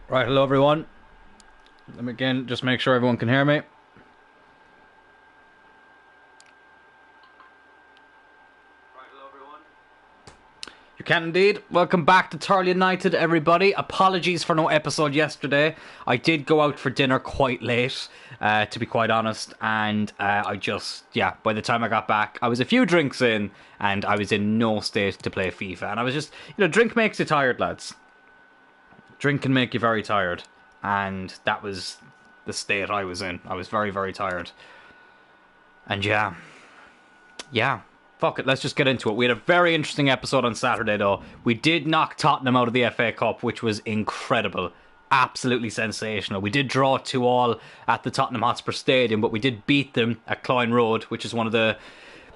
Right, hello everyone. Let me again just make sure everyone can hear me. You can indeed. Welcome back to Tyrrell United, everybody. Apologies for no episode yesterday. I did go out for dinner quite late, to be quite honest, and by the time I got back, I was a few drinks in, and I was in no state to play FIFA. And I was just, drink makes you tired, lads. Drink can make you very tired. And that was the state I was in. I was very, very tired. And yeah, fuck it, let's just get into it. We had a very interesting episode on Saturday, though. We did knock Tottenham out of the FA Cup, which was incredible. Absolutely sensational. We did draw 2-2 at the Tottenham Hotspur Stadium, but we did beat them at Clyne Road, which is one of the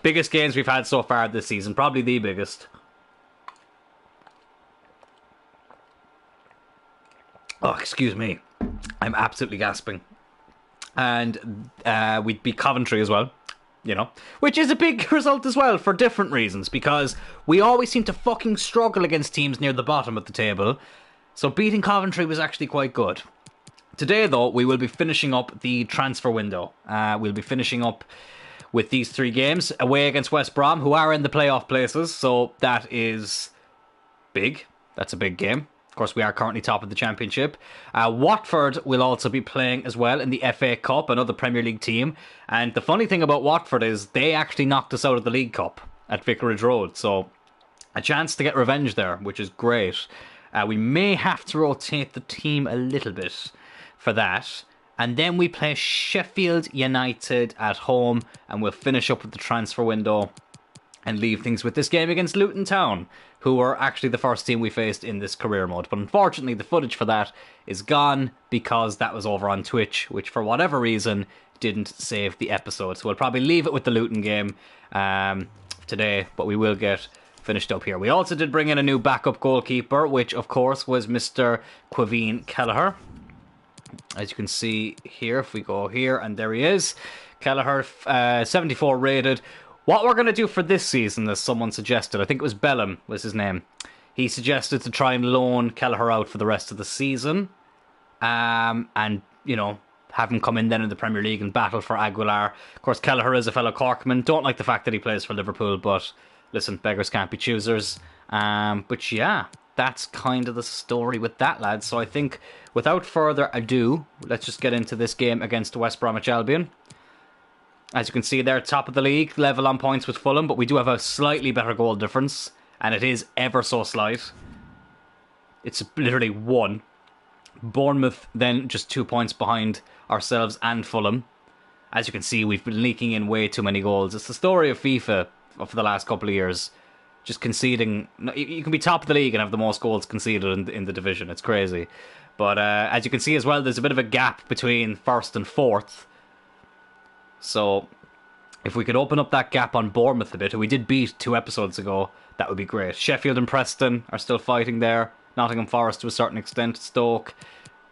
biggest games we've had so far this season. Probably the biggest. Oh, excuse me. I'm absolutely gasping. And we beat Coventry as well, which is a big result as well for different reasons, because we always seem to fucking struggle against teams near the bottom of the table. So beating Coventry was actually quite good. Today, though, we will be finishing up the transfer window. We'll be finishing up with these 3 games away against West Brom, who are in the playoff places. So that is big. That's a big game. Of course, we are currently top of the Championship. Watford will also be playing as well in the FA Cup, another Premier League team. And the funny thing about Watford is they actually knocked us out of the League Cup at Vicarage Road. So a chance to get revenge there, which is great. We may have to rotate the team a little bit for that. And then we play Sheffield United at home, and we'll finish up with the transfer window and leave things with this game against Luton Town, who were actually the first team we faced in this career mode. But unfortunately, the footage for that is gone because that was over on Twitch, which for whatever reason didn't save the episode. So we'll probably leave it with the Luton game today, but we will get finished up here. We also did bring in a new backup goalkeeper, which of course was Mr. Quaveen Kelleher. As you can see here, if we go here, and there he is. Kelleher, 74 rated. What we're going to do for this season, as someone suggested, I think it was Bellum was his name, he suggested to try and loan Kelleher out for the rest of the season, and, have him come in then in the Premier League and battle for Aguilar. Of course, Kelleher is a fellow Corkman. Don't like the fact that he plays for Liverpool, but listen, beggars can't be choosers. But yeah, that's kind of the story with that, lads. So I think, without further ado, let's just get into this game against West Bromwich Albion. As you can see, they're top of the league, level on points with Fulham, but we do have a slightly better goal difference, and it is ever so slight. It's literally 1. Bournemouth then just 2 points behind ourselves and Fulham. As you can see, we've been leaking in way too many goals. It's the story of FIFA for the last couple of years. Just conceding. You can be top of the league and have the most goals conceded in the division. It's crazy. But as you can see as well, there's a bit of a gap between first and fourth. So, if we could open up that gap on Bournemouth a bit, who we did beat 2 episodes ago, that would be great. Sheffield and Preston are still fighting there. Nottingham Forest to a certain extent. Stoke.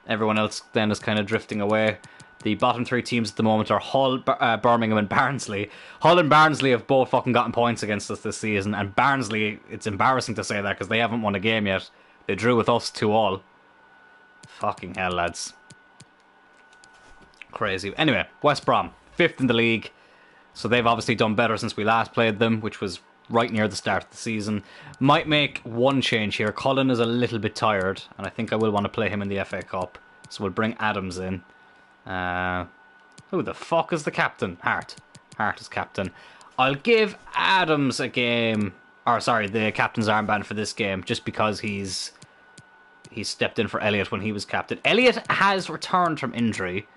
Everyone else then is kind of drifting away. The bottom 3 teams at the moment are Hull, Birmingham and Barnsley. Hull and Barnsley have both fucking gotten points against us this season. And Barnsley, it's embarrassing to say that because they haven't won a game yet. They drew with us 2-2. Fucking hell, lads. Crazy. Anyway, West Brom. 5th in the league, so they've obviously done better since we last played them, which was right near the start of the season. Might make one change here. Cullen is a little bit tired, and I think I will want to play him in the FA Cup, so we'll bring Adams in. Who the fuck is the captain? Hart is captain. I'll give Adams a game, the captain's armband for this game, just because he's stepped in for Elliott when he was captain. Elliott has returned from injury,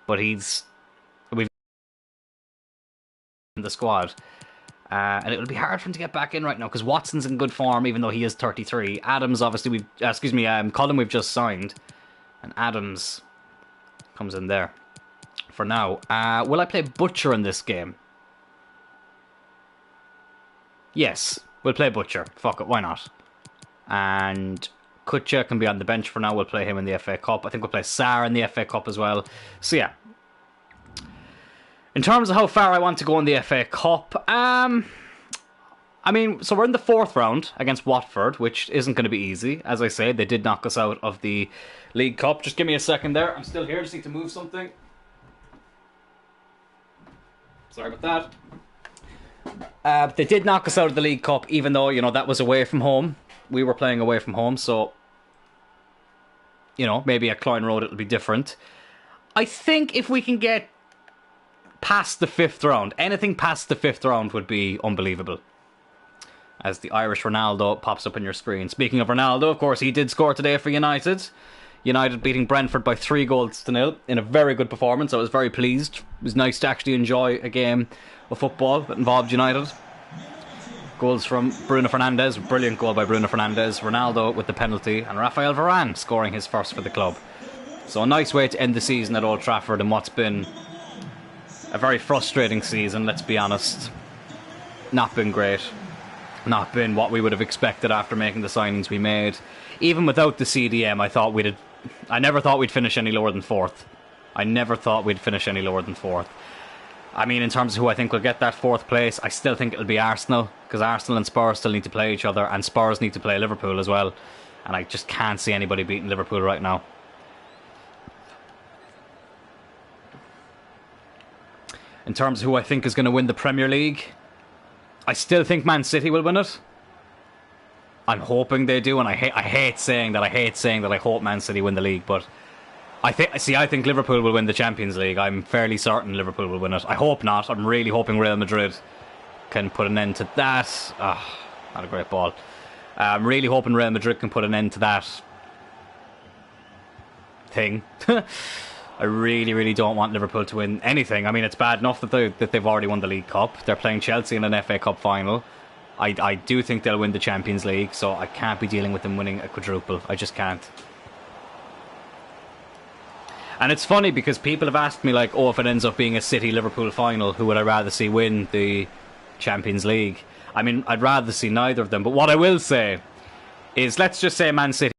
but we've in the squad, and it will be hard for him to get back in right now because Watson's in good form even though he is 33. Adams obviously Cullen we've just signed, and Adams comes in there for now. Will I play Butcher in this game? Yes, we'll play Butcher. Fuck it, why not? And Kutcha can be on the bench for now. We'll play him in the FA Cup. I think we'll play Sarr in the FA Cup as well. So yeah, in terms of how far I want to go in the FA Cup, I mean, so we're in the 4th round against Watford, which isn't going to be easy. As I say, they did knock us out of the League Cup. Just give me a second there. I'm still here. Just need to move something. Sorry about that. They did knock us out of the League Cup, even though, that was away from home. We were playing away from home, so, maybe at Cloyne Road it'll be different. I think if we can get past the 5th round, anything past the 5th round would be unbelievable. As the Irish Ronaldo pops up on your screen. Speaking of Ronaldo, of course, he did score today for United. United beating Brentford by 3-0 in a very good performance. I was very pleased. It was nice to actually enjoy a game of football that involved United. Goals from Bruno Fernandes, brilliant goal by Bruno Fernandes, Ronaldo with the penalty, and Rafael Varane scoring his first for the club. So a nice way to end the season at Old Trafford in what's been a very frustrating season, let's be honest. Not been great. Not been what we would have expected after making the signings we made. Even without the CDM, I never thought we'd finish any lower than 4th. I never thought we'd finish any lower than 4th. I mean, in terms of who I think will get that 4th place, I still think it'll be Arsenal, because Arsenal and Spurs still need to play each other, and Spurs need to play Liverpool as well. And I just can't see anybody beating Liverpool right now. In terms of who I think is going to win the Premier League, I still think Man City will win it. I'm hoping they do, and I hate saying that. I hope Man City win the league, but I think Liverpool will win the Champions League. I'm fairly certain Liverpool will win it. I hope not. I'm really hoping Real Madrid can put an end to that. Not a great ball. I'm really hoping Real Madrid can put an end to that thing. I really, really don't want Liverpool to win anything. I mean, it's bad enough that they've already won the League Cup. They're playing Chelsea in an FA Cup final. I do think they'll win the Champions League, so I can't be dealing with them winning a quadruple. I just can't. And it's funny because people have asked me, like, if it ends up being a City-Liverpool final, who would I rather see win the Champions League? I mean, I'd rather see neither of them. But what I will say is, let's just say Man City.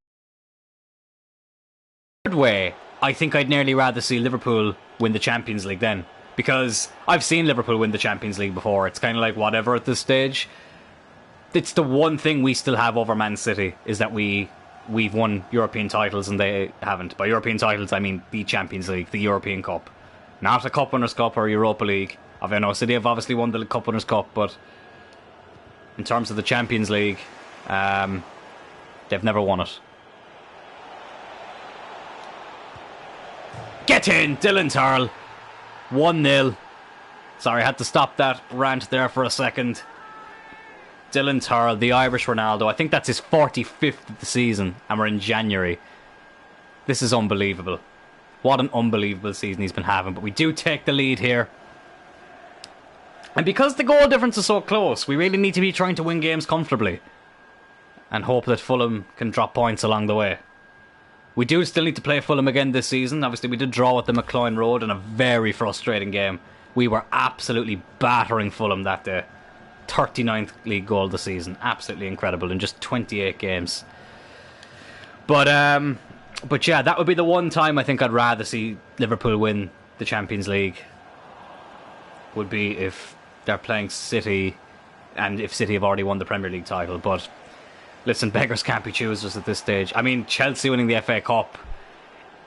Way, I think I'd nearly rather see Liverpool win the Champions League then. Because I've seen Liverpool win the Champions League before. It's kind of like whatever at this stage. It's the one thing we still have over Man City, is that we've won European titles and they haven't. By European titles, I mean the Champions League, the European Cup. Not a Cup Winners' Cup or Europa League. I know City have obviously won the Cup Winners' Cup, but in terms of the Champions League, they've never won it. Get in, Dylan Tyrrell. 1-0. Sorry, I had to stop that rant there for a second. Dylan Tyrrell, the Irish Ronaldo. I think that's his 45th of the season, and we're in January. This is unbelievable. What an unbelievable season he's been having. But we do take the lead here. And because the goal difference is so close, we really need to be trying to win games comfortably. And hope that Fulham can drop points along the way. We do still need to play Fulham again this season. Obviously, we did draw at the Cloyne Road in a very frustrating game. We were absolutely battering Fulham that day. 39th league goal this season. Absolutely incredible in just 28 games. But yeah, that would be the one time I think I'd rather see Liverpool win the Champions League. Would be if they're playing City and if City have already won the Premier League title. But listen, beggars can't be choosers at this stage. I mean, Chelsea winning the FA Cup.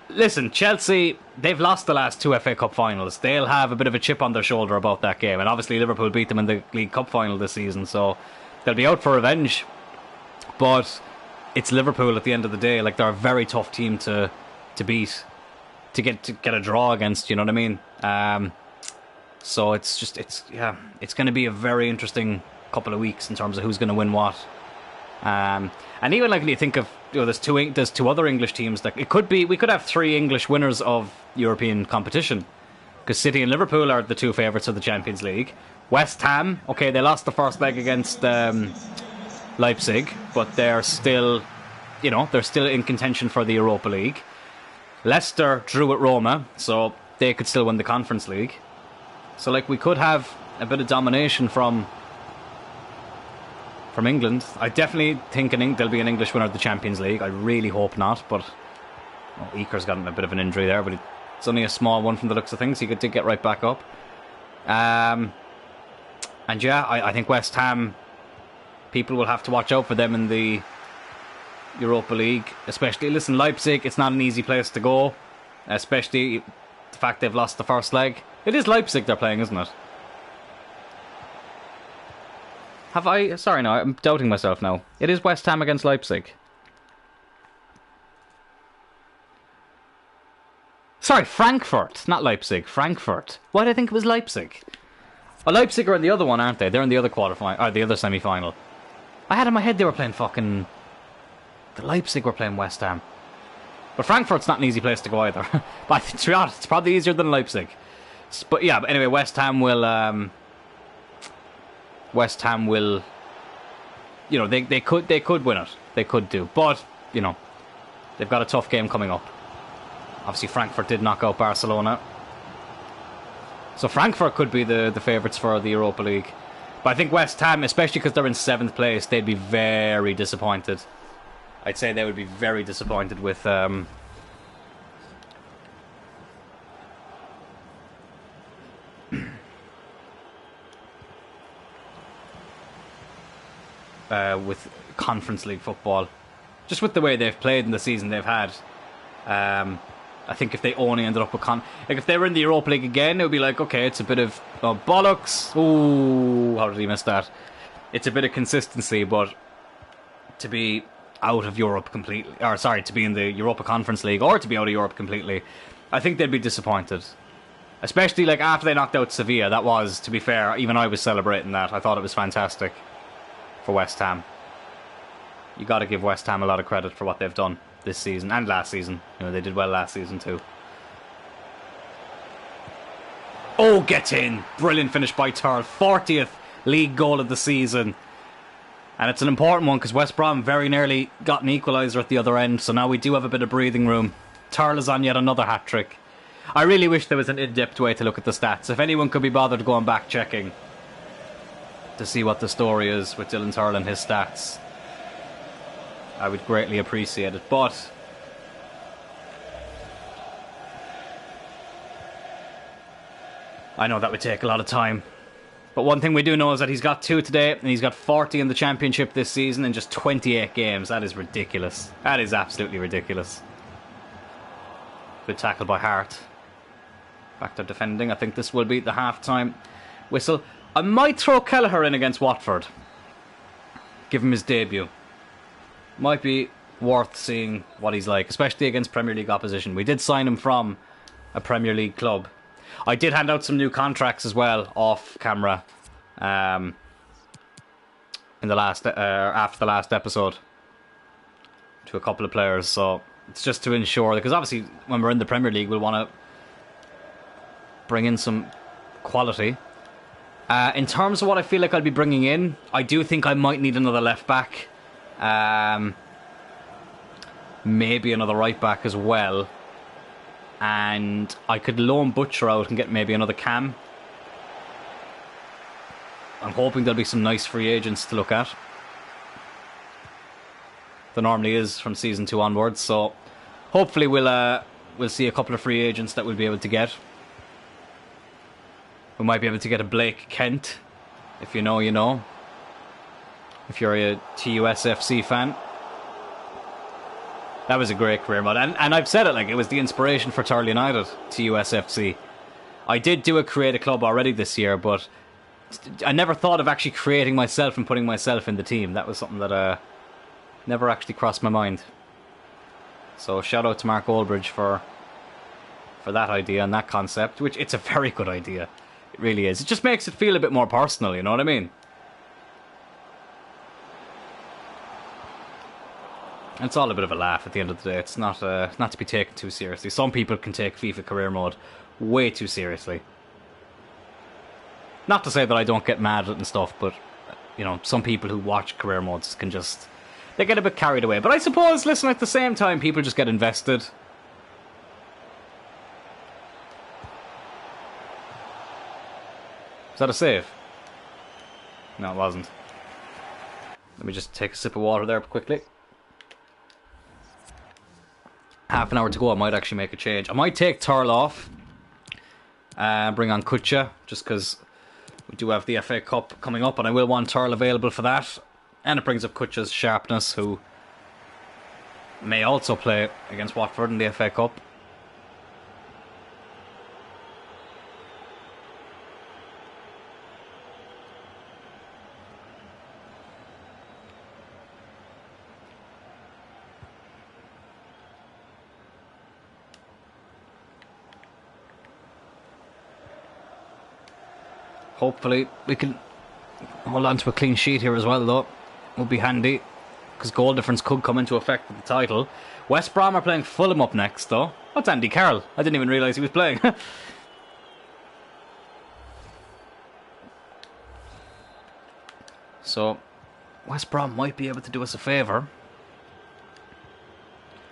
Listen, Chelsea, they've lost the last 2 FA Cup finals. They'll have a bit of a chip on their shoulder about that game. And obviously Liverpool beat them in the League Cup final this season, so they'll be out for revenge. But it's Liverpool at the end of the day. Like, they're a very tough team to beat, to get a draw against, you know what I mean? So it's going to be a very interesting couple of weeks in terms of who's going to win what. And even like when you think of, there's two other English teams that we could have 3 English winners of European competition, because City and Liverpool are the 2 favourites of the Champions League. West Ham, okay, they lost the first leg against Leipzig, but they're still in contention for the Europa League. Leicester drew at Roma, so they could still win the Conference League. So like we could have a bit of domination from England. I definitely think there'll be an English winner of the Champions League. I really hope not, but Iker's gotten a bit of an injury there, but it's only a small one from the looks of things. He did get right back up. And yeah, I think West Ham People will have to watch out for them in the Europa League. Especially, listen, Leipzig, it's not an easy place to go. Especially the fact they've lost the first leg. It is Leipzig they're playing, isn't it? Have I... Sorry, no, I'm doubting myself now. It is West Ham against Leipzig. Sorry, Frankfurt, not Leipzig. Frankfurt. Why did I think it was Leipzig? Well, Leipzig are in the other one, aren't they? They're in the other quarterfinal, or the other semi-final. I had in my head they were playing fucking... The Leipzig were playing West Ham. But Frankfurt's not an easy place to go either. But to be honest, it's probably easier than Leipzig. But yeah, but anyway, West Ham will... West Ham will... You know, they could win it. They could do. But, you know, they've got a tough game coming up. Obviously, Frankfurt did knock out Barcelona. So Frankfurt could be the favourites for the Europa League. But I think West Ham, especially because they're in 7th place, they'd be very disappointed. I'd say they would be very disappointed with... with Conference League football. Just with the way they've played in the season they've had. I think if they only ended up with... like, if they were in the Europa League again, it would be like, okay, it's a bit of... bollocks! Ooh, how did he miss that? It's a bit of consistency, but to be out of Europe completely... Or, sorry, to be in the Europa Conference League, or to be out of Europe completely, I think they'd be disappointed. Especially, like, after they knocked out Sevilla. That was, to be fair, even I was celebrating that. I thought it was fantastic for West Ham. You got to give West Ham a lot of credit for what they've done this season and last season. You know, they did well last season too. Oh, get in! Brilliant finish by Tyrrell. 40th league goal of the season. And it's an important one because West Brom very nearly got an equaliser at the other end. So now we do have a bit of breathing room. Tyrrell is on yet another hat-trick. I really wish there was an in-depth way to look at the stats. If anyone could be bothered going back checking to see what the story is with Dylan Tyrrell and his stats, I would greatly appreciate it. But I know that would take a lot of time. But one thing we do know is that he's got 2 today, and he's got 40 in the Championship this season in just 28 games. That is ridiculous. That is absolutely ridiculous. Good tackle by Hart. Back to defending. I think this will be the half-time whistle. I might throw Kelleher in against Watford. Give him his debut. Might be worth seeing what he's like, especially against Premier League opposition. We did sign him from a Premier League club. I did hand out some new contracts as well off camera in the last after the last episode to a couple of players. So it's just to ensure, because obviously when we're in the Premier League we'll want to bring in some quality. In terms of what I feel like I'll be bringing in, I do think I might need another left back. Maybe another right back as well. And I could loan Butcher out and get maybe another cam. I'm hoping there'll be some nice free agents to look at. There normally is from season 2 onwards, so hopefully we'll see a couple of free agents that we'll be able to get. We might be able to get a Blake Kent. If you know, you know. If you're a TUSFC fan. That was a great career mode. And I've said it, like, it was the inspiration for Tyrrell United, TUSFC. I did do a create a club already this year, but I never thought of actually creating myself and putting myself in the team. That was something that never actually crossed my mind. So shout out to Mark Olbridge for that idea and that concept, which it's a very good idea. It really is. It just makes it feel a bit more personal, you know what I mean? And it's all a bit of a laugh at the end of the day. It's not to be taken too seriously. Some people can take FIFA career mode way too seriously. Not to say that I don't get mad at it and stuff, but you know, some people who watch career modes can just, they get a bit carried away. But I suppose, listen, at the same time, people just get invested. Is that a save? No, it wasn't. Let me just take a sip of water there quickly. Half an hour to go. I might actually make a change. I might take Tyrrell off and bring on Kutcha, just because we do have the FA Cup coming up and I will want Tyrrell available for that. And it brings up Kutcha's sharpness, who may also play against Watford in the FA Cup. Hopefully we can hold on to a clean sheet here as well, though. Would be handy, because goal difference could come into effect with the title. West Brom are playing Fulham up next, though. What's Andy Carroll? I didn't even realise he was playing. So, West Brom might be able to do us a favour.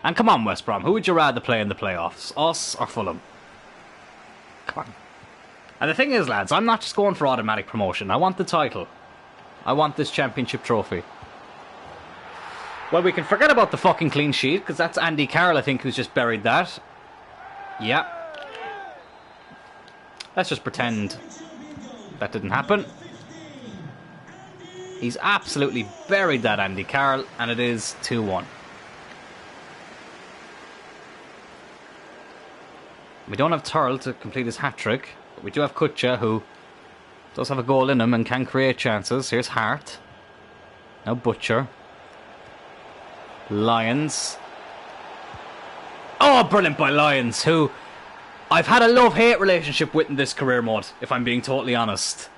And come on, West Brom, who would you rather play in the playoffs? Us or Fulham? Come on. And the thing is, lads, I'm not just going for automatic promotion. I want the title. I want this championship trophy. Well, we can forget about the fucking clean sheet, because that's Andy Carroll, I think, who's just buried that. Yeah. Let's just pretend that didn't happen. He's absolutely buried that, Andy Carroll, and it is 2-1. We don't have Tyrrell to complete his hat-trick. We do have Kutcha, who does have a goal in him and can create chances. Here's Hart. Now Butcher. Lyons. Oh, brilliant by Lyons, who I've had a love-hate relationship with in this career mode, if I'm being totally honest.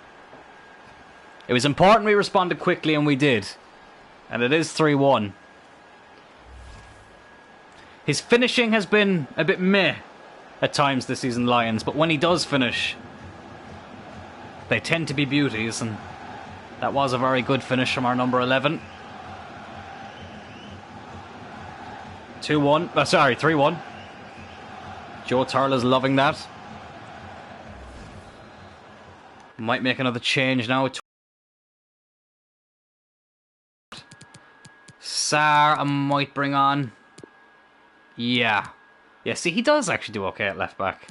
It was important we responded quickly, and we did. And it is 3-1. His finishing has been a bit meh at times this season, Lyons, but when he does finish, they tend to be beauties, and that was a very good finish from our number 11. 2-1, sorry, 3-1. Joe Tyrrell is loving that. Might make another change now. Sarr, I might bring on. Yeah. Yeah, see, he does actually do okay at left back.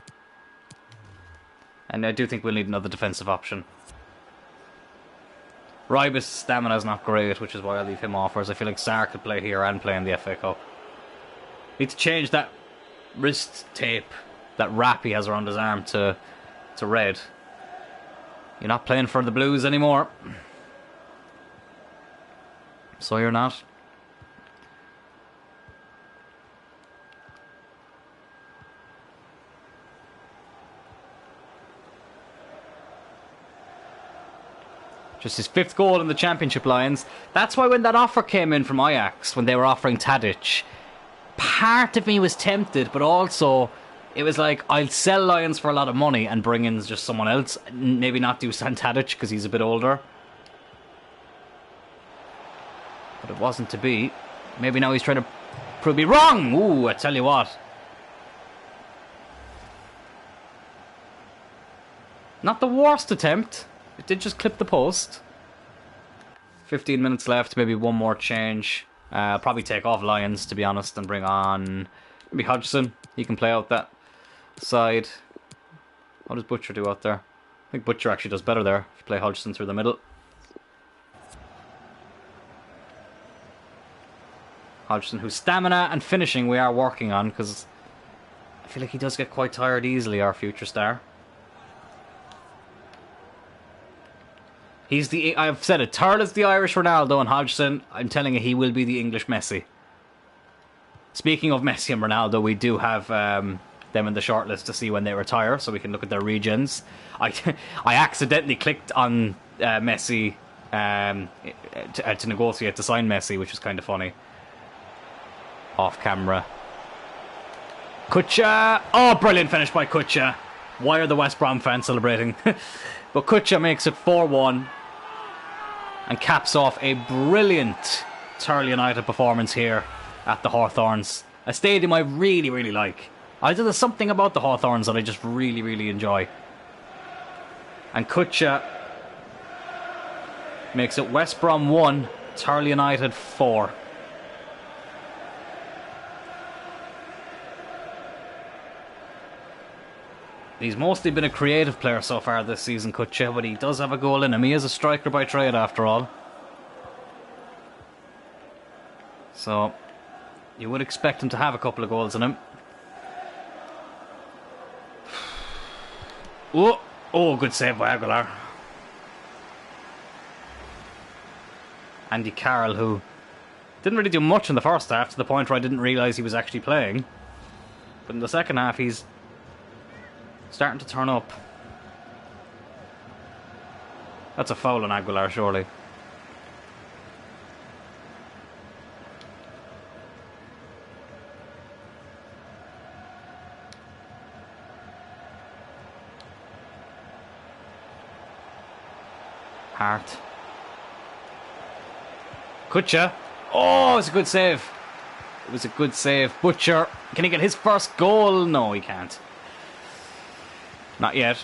And I do think we'll need another defensive option. Ribas' stamina is not great, which is why I leave him off, whereas I feel like Sarr could play here and play in the FA Cup. Need to change that wrist tape, that wrap he has around his arm, to red. You're not playing for the Blues anymore. So you're not. Just his 5th goal in the Championship, Lions. That's why when that offer came in from Ajax, when they were offering Tadic, part of me was tempted, but also it was like, I'll sell Lions for a lot of money and bring in just someone else. Maybe not do Tadic because he's a bit older. But it wasn't to be. Maybe now he's trying to prove me wrong. Ooh, I tell you what. Not the worst attempt. It did just clip the post. 15 minutes left, maybe one more change. I'll probably take off Lyons, to be honest, and bring on maybe Hodgson. He can play out that side. How does Butcher do out there? I think Butcher actually does better there if you play Hodgson through the middle. Hodgson, whose stamina and finishing we are working on, because I feel like he does get quite tired easily, our future star. He's the, I've said it, Tyrrell is the Irish Ronaldo, and Hodgson, I'm telling you, he will be the English Messi. Speaking of Messi and Ronaldo, we do have them in the shortlist to see when they retire, so we can look at their regions. I accidentally clicked on Messi to negotiate to sign Messi, which is kind of funny. Off camera. Kutcha! Oh, brilliant finish by Kutcha. Why are the West Brom fans celebrating? But Kutcha makes it 4-1 and caps off a brilliant Sheffield United performance here at the Hawthorns. A stadium I really, really like. There's something about the Hawthorns that I just really, really enjoy. And Kutcha makes it West Brom 1, Sheffield United 4. He's mostly been a creative player so far this season, Kutcha, but he does have a goal in him. He is a striker by trade, after all. So you would expect him to have a couple of goals in him. Oh, good save by Aguilar. Andy Carroll, who didn't really do much in the first half, to the point where I didn't realise he was actually playing. But in the second half, he's starting to turn up. That's a foul on Aguilar, surely. Hart. Kutcher. Oh, it's a good save. It was a good save. Butcher. Can he get his first goal? No, he can't. Not yet.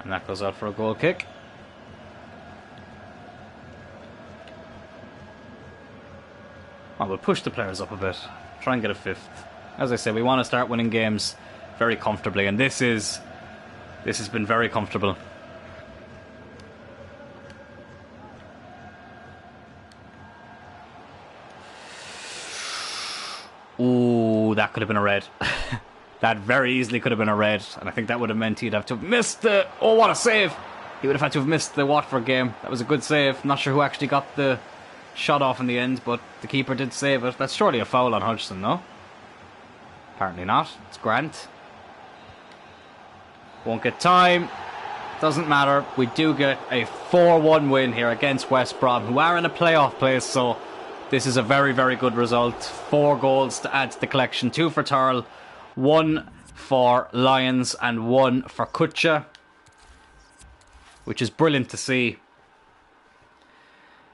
And that goes out for a goal kick. Oh, we'll push the players up a bit. Try and get a fifth. As I say, we want to start winning games very comfortably, and this has been very comfortable. Ooh, that could have been a red. That very easily could have been a red, and I think that would have meant he'd have to have missed the... Oh, what a save! He would have had to have missed the Watford game. That was a good save. Not sure who actually got the shot off in the end, but the keeper did save it. That's surely a foul on Hodgson, no? Apparently not. It's Grant. Won't get time. Doesn't matter. We do get a 4-1 win here against West Brom, who are in a playoff place, so this is a very, very good result. 4 goals to add to the collection. 2 for Tyrrell, 1 for Lions, and 1 for Kutcher, which is brilliant to see.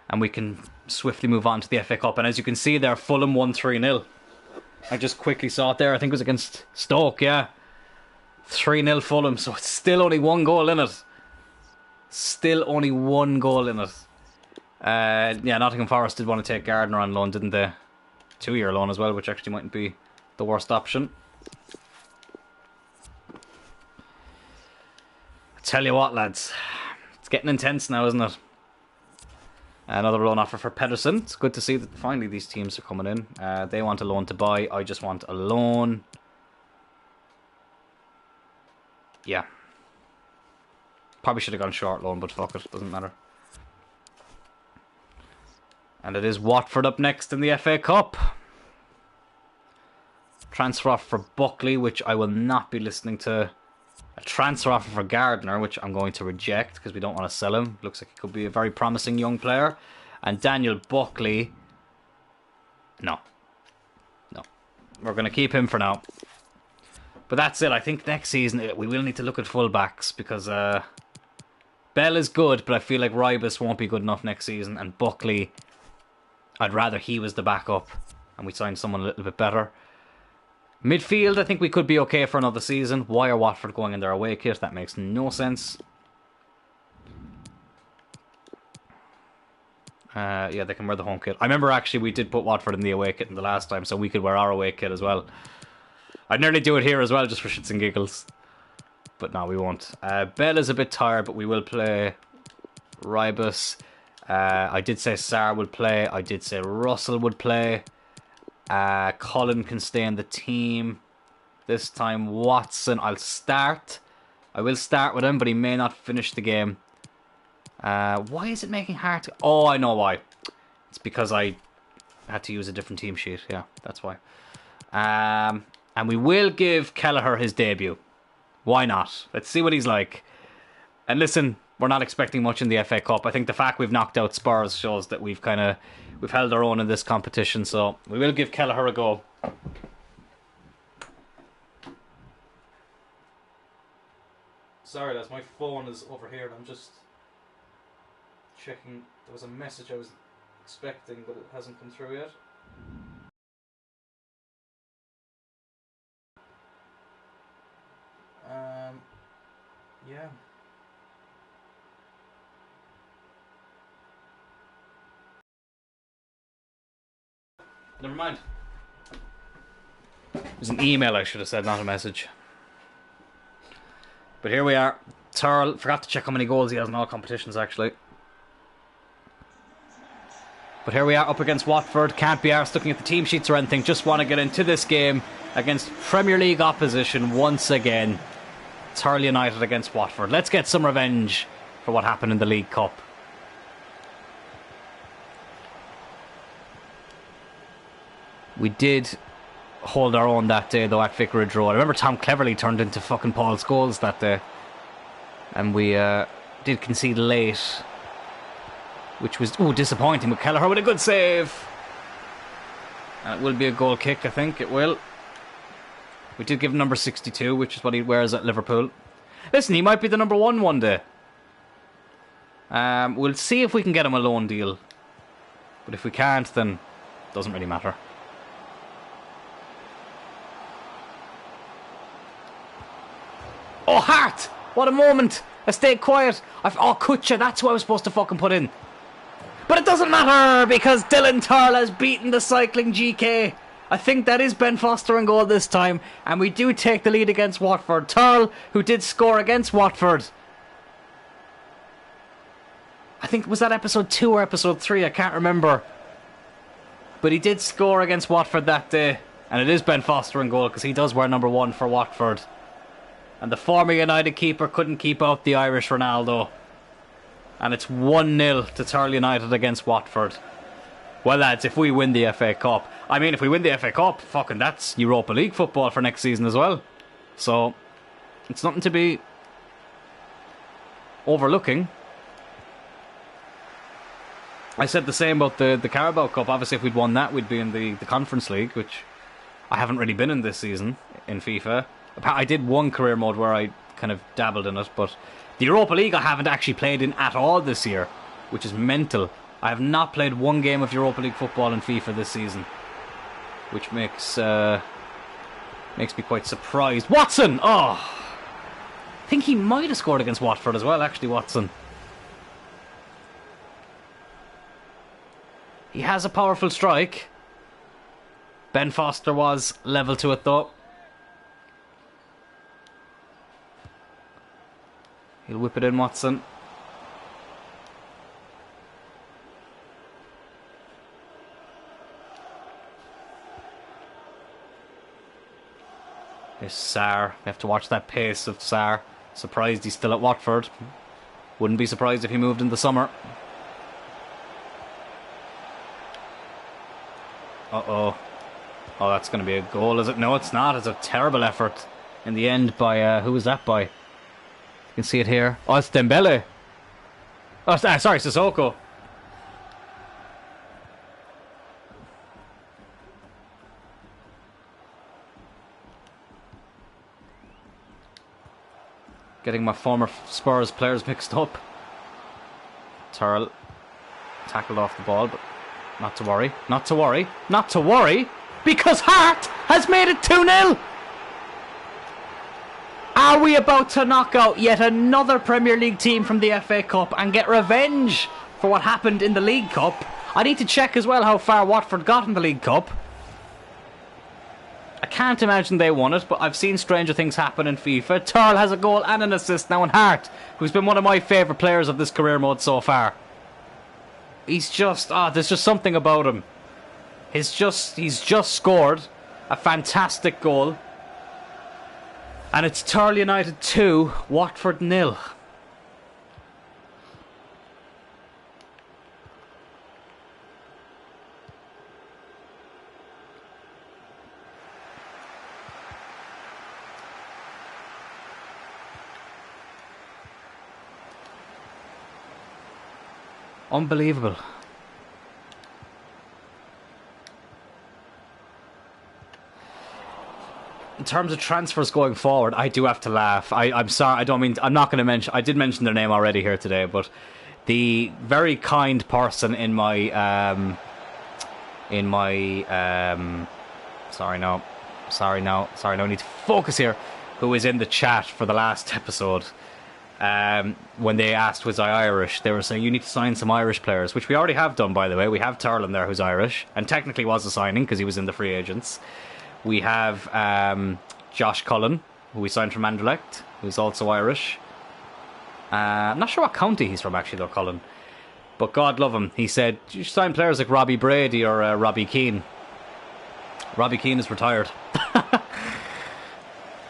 And we can swiftly move on to the FA Cup. And as you can see there, Fulham won 3-0. I just quickly saw it there. I think it was against Stoke, yeah. 3-0 Fulham, so it's still only 1 goal in it. Still only 1 goal in it. Yeah, Nottingham Forest did want to take Gardner on loan, didn't they? 2-year loan as well, which actually mightn't be the worst option. I tell you what, lads. It's getting intense now, isn't it? Another loan offer for Pedersen. It's good to see that finally these teams are coming in. They want a loan to buy. I just want a loan. Yeah. Probably should have gone short loan, but fuck it. Doesn't matter. And it is Watford up next in the FA Cup. Transfer offer for Buckley, which I will not be listening to. A transfer offer for Gardner, which I'm going to reject because we don't want to sell him. Looks like he could be a very promising young player. And Daniel Buckley. No. No. We're going to keep him for now. But that's it. I think next season we will need to look at fullbacks because Bell is good, but I feel like Rybus won't be good enough next season. And Buckley, I'd rather he was the backup and we signed someone a little bit better. Midfield, I think we could be okay for another season. Why are Watford going in their away kit? That makes no sense. Yeah, they can wear the home kit. I remember actually we did put Watford in the away kit in the last time, so we could wear our away kit as well. I'd nearly do it here as well, just for shits and giggles. But no, we won't. Bell is a bit tired, but we will play Rybus. I did say Sarr would play. I did say Russell would play. Colin can stay in the team. This time Watson, I'll start. I will start with him, but he may not finish the game. Why is it making hard to... Oh, I know why. It's because I had to use a different team sheet. Yeah, that's why. And we will give Kelleher his debut. Why not? Let's see what he's like. And listen, we're not expecting much in the FA Cup. I think the fact we've knocked out Spurs shows that we've held our own in this competition. So we will give Kelleher a go. Sorry, lads, my phone is over here and I'm just checking. There was a message I was expecting, but it hasn't come through yet. Yeah. Never mind. It was an email I should have said, not a message. But here we are. Tyrrell, forgot to check how many goals he has in all competitions, actually. But here we are up against Watford. Can't be arsed looking at the team sheets or anything. Just want to get into this game against Premier League opposition once again. Tyrrell United against Watford. Let's get some revenge for what happened in the League Cup. We did hold our own that day, though, at Vicarage Road. I remember Tom Cleverley turned into fucking Paul Scholes that day. And we did concede late, which was disappointing. But Kelleher with a good save. And it will be a goal kick, I think. It will. We did give him number 62, which is what he wears at Liverpool. Listen, he might be the number one day. We'll see if we can get him a loan deal. But if we can't, then it doesn't really matter. Oh, Hart! What a moment! I stayed quiet. Kutcher, that's who I was supposed to fucking put in. But it doesn't matter, because Dylan Tyrrell has beaten the cycling GK. I think that is Ben Foster in goal this time. And we do take the lead against Watford. Tyrrell, who did score against Watford. I think, was that episode 2 or episode 3? I can't remember. But he did score against Watford that day. And it is Ben Foster in goal, because he does wear number 1 for Watford. And the former United keeper couldn't keep out the Irish Ronaldo. And it's 1-0 to Tyrrell United against Watford. Well, lads, if we win the FA Cup... I mean, if we win the FA Cup, fucking that's Europa League football for next season as well. So, it's nothing to be overlooking. I said the same about the Carabao Cup. Obviously, if we'd won that, we'd be in the Conference League, which I haven't really been in this season in FIFA. I did one career mode where I kind of dabbled in it, but the Europa League I haven't actually played in at all this year, which is mental. I have not played one game of Europa League football in FIFA this season, which makes me quite surprised. Watson! Oh! I think he might have scored against Watford as well, actually, Watson. He has a powerful strike. Ben Foster was level to it, though. He'll whip it in, Watson. There's Sarr. We have to watch that pace of Sarr. Surprised he's still at Watford. Wouldn't be surprised if he moved in the summer. Uh-oh. Oh, that's going to be a goal, is it? No, it's not. It's a terrible effort in the end by... who was that by? You can see it here. Oh, it's Dembele. Oh, sorry, Sissoko. Getting my former Spurs players mixed up. Tyrrell tackled off the ball, but not to worry. Not to worry. Not to worry. Because Hart has made it 2-0. Are we about to knock out yet another Premier League team from the FA Cup and get revenge for what happened in the League Cup? I need to check as well how far Watford got in the League Cup. I can't imagine they won it, but I've seen stranger things happen in FIFA. Tyrrell has a goal and an assist now in Hart, who's been one of my favourite players of this career mode so far. He's just... there's just something about him. He's just scored a fantastic goal. And it's Tyrrell United 2, Watford 0. Unbelievable. In terms of transfers going forward, I do have to laugh. I'm sorry, I'm not going to mention... I did mention their name already here today, but the very kind person in my... sorry, no, I need to focus here. Who was in the chat for the last episode. when they asked was I Irish, they were saying you need to sign some Irish players, which we already have done, by the way. We have Tyrrell in there who's Irish, and technically was a signing because he was in the free agents. We have Josh Cullen, who we signed from Anderlecht, who's also Irish. I'm not sure what county he's from, actually, though, Cullen. But God love him. He said, you should sign players like Robbie Brady or Robbie Keane. Robbie Keane is retired.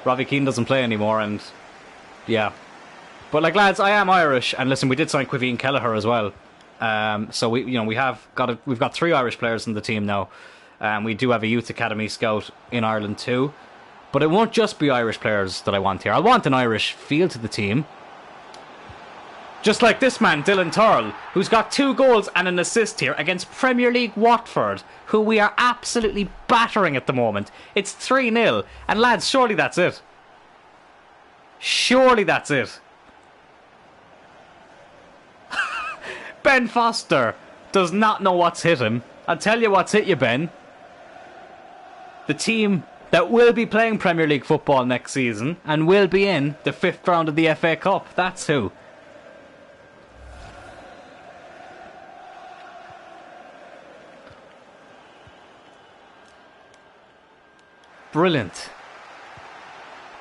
Robbie Keane doesn't play anymore, and yeah. But like, lads, I am Irish, and listen, we did sign Quiveen Kelleher as well. So we've got 3 Irish players in the team now. We do have a youth academy scout in Ireland too. But it won't just be Irish players that I want here. I want an Irish feel to the team. Just like this man, Dylan Tyrrell, who's got 2 goals and an assist here against Premier League Watford, who we are absolutely battering at the moment. It's 3-0. And lads, surely that's it. Surely that's it. Ben Foster does not know what's hit him. I'll tell you what's hit you, Ben. The team that will be playing Premier League football next season and will be in the 5th round of the FA Cup. That's who. Brilliant.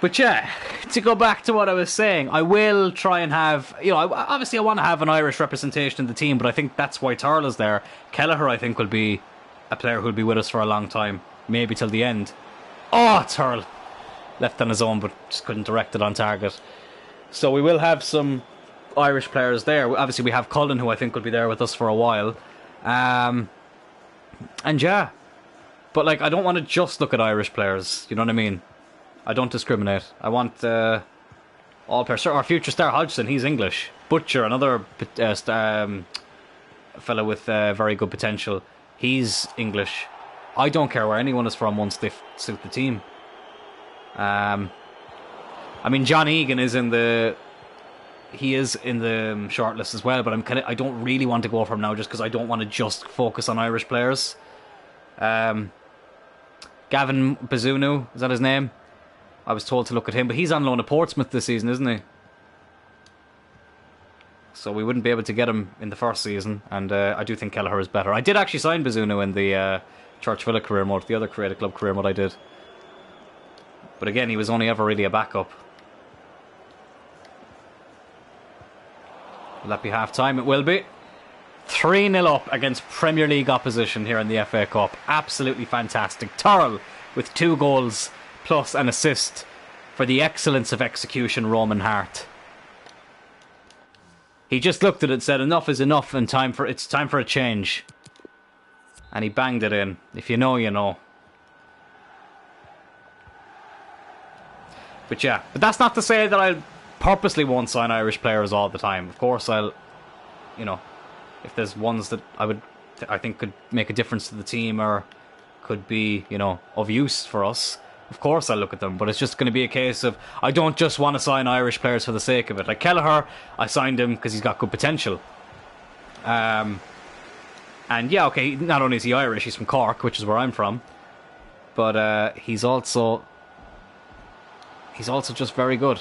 But yeah, to go back to what I was saying, I will try and have, obviously I want to have an Irish representation in the team, but I think that's why Tyrrell is there. Kelleher, I think, will be a player who'll be with us for a long time, maybe till the end. Oh, Tyrrell. Left on his own, but just couldn't direct it on target. So we will have some Irish players there. Obviously we have Cullen, who I think will be there with us for a while. And yeah. But like, I don't want to just look at Irish players, you know what I mean? I don't discriminate. I want all players. Our future star Hodgson, he's English. Butcher, another fellow with very good potential, he's English. I don't care where anyone is from once they suit the team. I mean, John Egan is in the shortlist as well, but I don't really want to go for him now just because I don't want to just focus on Irish players. Gavin Bazunu, is that his name? I was told to look at him, but he's on loan at Portsmouth this season, isn't he? So we wouldn't be able to get him in the first season, and I do think Kelleher is better. I did actually sign Bazunu in the Church Villa career mode, the other creative club career mode I did. But again, he was only ever really a backup. Will that be half time? It will be. 3-0 up against Premier League opposition here in the FA Cup. Absolutely fantastic. Tyrrell with 2 goals plus an assist for the excellence of execution, Roman Hart. He just looked at it and said, enough is enough, and it's time for a change. And he banged it in. If you know, you know. But yeah, but that's not to say that I purposely won't sign Irish players all the time. Of course I'll, if there's ones that I think could make a difference to the team or could be, of use for us, of course I'll look at them. But it's just going to be a case of, I don't just want to sign Irish players for the sake of it. Like Kelleher, I signed him because he's got good potential. And yeah, okay, not only is he Irish, he's from Cork, which is where I'm from, but he's also just very good.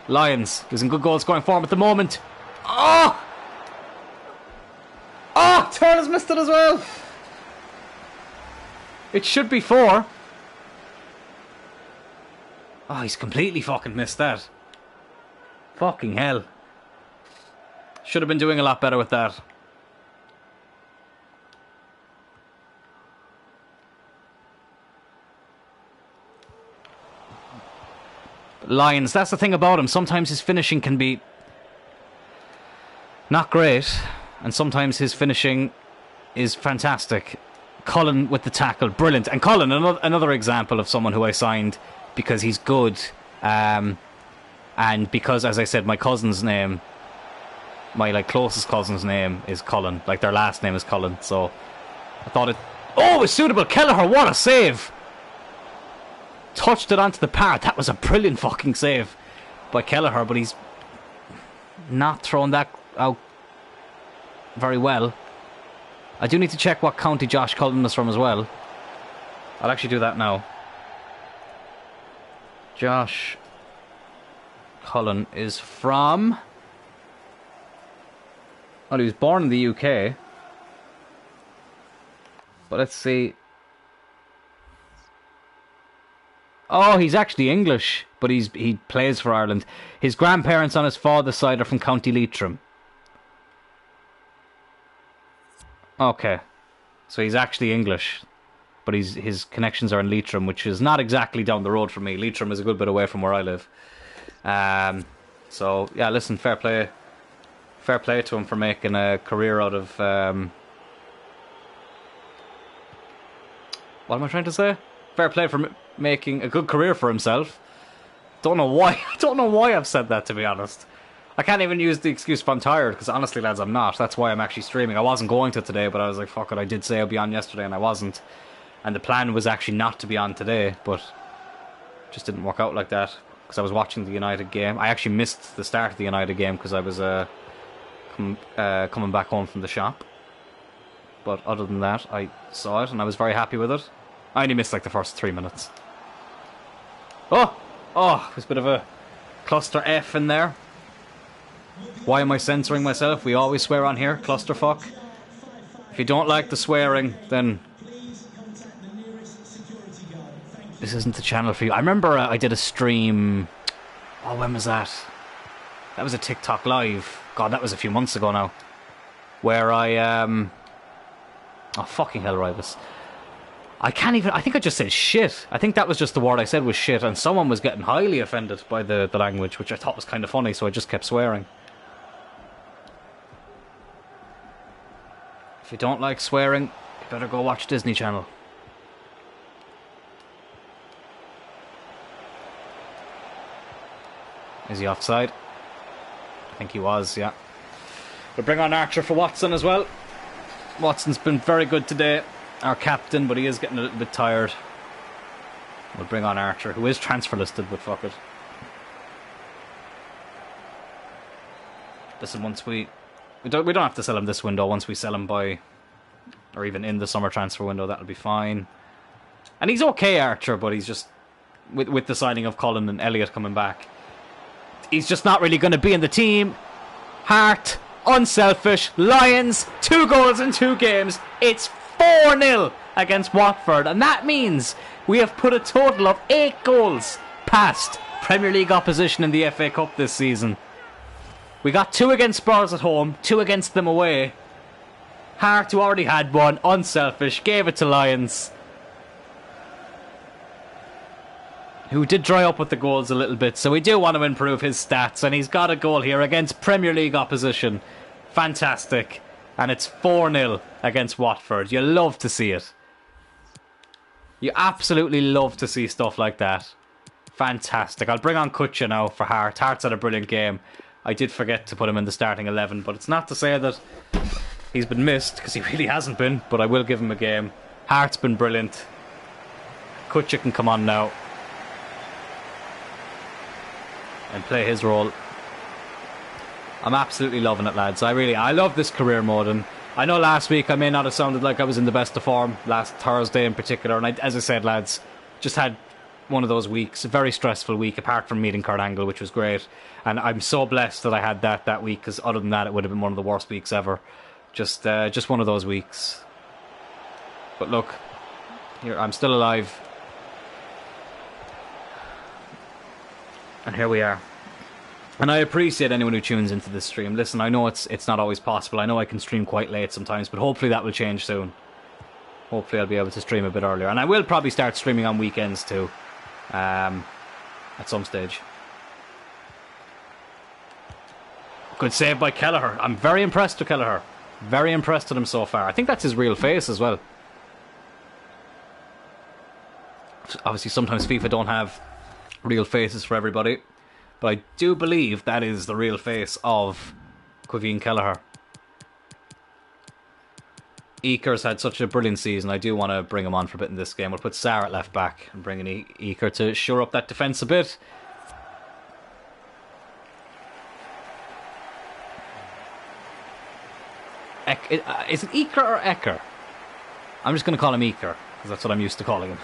Lions, he's in good goal scoring form at the moment. Oh! Oh, Tyrrell's missed it as well. It should be 4. Oh, he's completely fucking missed that. Fucking hell. Should have been doing a lot better with that. Lions, that's the thing about him. Sometimes his finishing can be not great, and sometimes his finishing is fantastic. Cullen with the tackle, brilliant. And Cullen, another example of someone who I signed because he's good, and because, as I said, my cousin's name, my closest cousin's name is Cullen. Like, their last name is Cullen, so I thought it. Oh, it's suitable. Kelleher, what a save! Touched it onto the part. That was a brilliant fucking save by Kelleher, but he's not thrown that out very well. I do need to check what county Josh Cullen is from as well. I'll actually do that now. Josh Cullen is from... Well, he was born in the UK. But let's see. Oh, he's actually English, but he plays for Ireland. His grandparents on his father's side are from County Leitrim. Okay. So he's actually English, but his connections are in Leitrim, which is not exactly down the road from me. Leitrim is a good bit away from where I live. So, yeah, listen, fair play. Fair play to him for making a career out of... what am I trying to say? Fair play for making a good career for himself. Don't know why. I don't know why I've said that, to be honest. I can't even use the excuse if I'm tired, because honestly, lads, I'm not. That's why I'm actually streaming. I wasn't going to today, but I was like, fuck it, I did say I'd be on yesterday, and I wasn't. And the plan was actually not to be on today, but it just didn't work out like that, because I was watching the United game. I actually missed the start of the United game, because I was coming back home from the shop. But other than that, I saw it, and I was very happy with it. I only missed like the first 3 minutes. Oh, there's a bit of a cluster F in there. Why am I censoring myself? We always swear on here, clusterfuck. If you don't like the swearing, then this isn't the channel for you. I remember I did a stream. Oh, when was that? That was a TikTok live. God, that was a few months ago now. Where I oh, fucking hell, Rivas. I think I just said shit. I think that was just the word I said was shit, and someone was getting highly offended by the language, which I thought was kind of funny, so I just kept swearing. If you don't like swearing, you better go watch Disney Channel. Is he offside? I think he was, yeah. We'll bring on Archer for Watson as well. Watson's been very good today. Our captain, but he is getting a little bit tired. We'll bring on Archer, who is transfer listed, but fuck it. Listen, once we don't have to sell him this window. Once we sell him by, or even in the summer transfer window, that'll be fine. And he's okay, Archer, but he's just with the signing of Cullen and Elliott coming back, he's just not really going to be in the team. Hart, unselfish, Lions, 2 goals in 2 games. It's 4-0 against Watford, and that means we have put a total of 8 goals past Premier League opposition in the FA Cup this season. We got 2 against Spurs at home, 2 against them away. Hart, who already had 1, unselfish, gave it to Lions, who did dry up with the goals a little bit, so we do want to improve his stats, and he's got a goal here against Premier League opposition. Fantastic. And it's 4-0 against Watford. You love to see it. You absolutely love to see stuff like that. Fantastic. I'll bring on Kutcha now for Hart. Hart's had a brilliant game. I did forget to put him in the starting 11, but it's not to say that he's been missed, because he really hasn't been, but I will give him a game. Hart's been brilliant. Kutcha can come on now and play his role. I'm absolutely loving it, lads. I love this career mode, and I know last week I may not have sounded like I was in the best of form, last Thursday in particular, and as I said, lads, just had one of those weeks, a very stressful week, apart from meeting Kurt Angle, which was great, and I'm so blessed that I had that week, because other than that it would have been one of the worst weeks ever. Just one of those weeks. But look, here, I'm still alive, and here we are. And I appreciate anyone who tunes into this stream. Listen, I know it's not always possible. I know I can stream quite late sometimes, but hopefully that will change soon. Hopefully I'll be able to stream a bit earlier. And I will probably start streaming on weekends too, at some stage. Good save by Kelleher. I'm very impressed with Kelleher. Very impressed with him so far. I think that's his real face as well. Obviously sometimes FIFA don't have real faces for everybody, but I do believe that is the real face of Quiveen Kelleher. Eaker's had such a brilliant season. I do want to bring him on for a bit in this game. We'll put Sarr at left back and bring in Eaker to shore up that defence a bit. Is it Eaker or Ecker? I'm just going to call him Eaker, because that's what I'm used to calling him.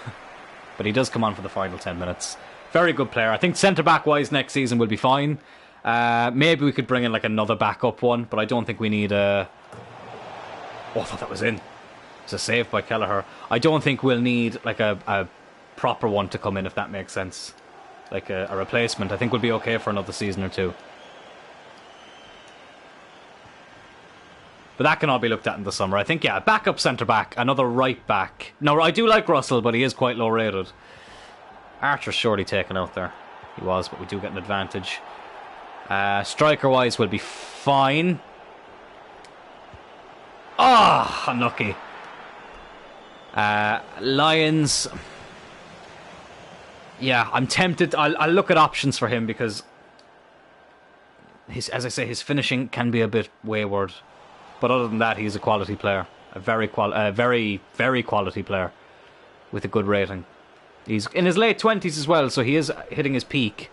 But he does come on for the final 10 minutes. Very good player. I think centre-back wise next season will be fine. Maybe we could bring in like another backup one, but I don't think we need a... Oh, I thought that was in. It's a save by Kelleher. I don't think we'll need like a proper one to come in, if that makes sense. Like a replacement. I think we'll be okay for another season or two. But that can all be looked at in the summer. I think, yeah, backup centre-back, another right-back. No, I do like Russell, but he is quite low-rated. Archer's surely taken out there. He was, but we do get an advantage. Striker-wise, we'll be fine. Oh, unlucky. Lions. Yeah, I'm tempted. I'll look at options for him because, as I say, his finishing can be a bit wayward. But other than that, he's a quality player. A very, very quality player with a good rating. He's in his late 20s as well, so he is hitting his peak.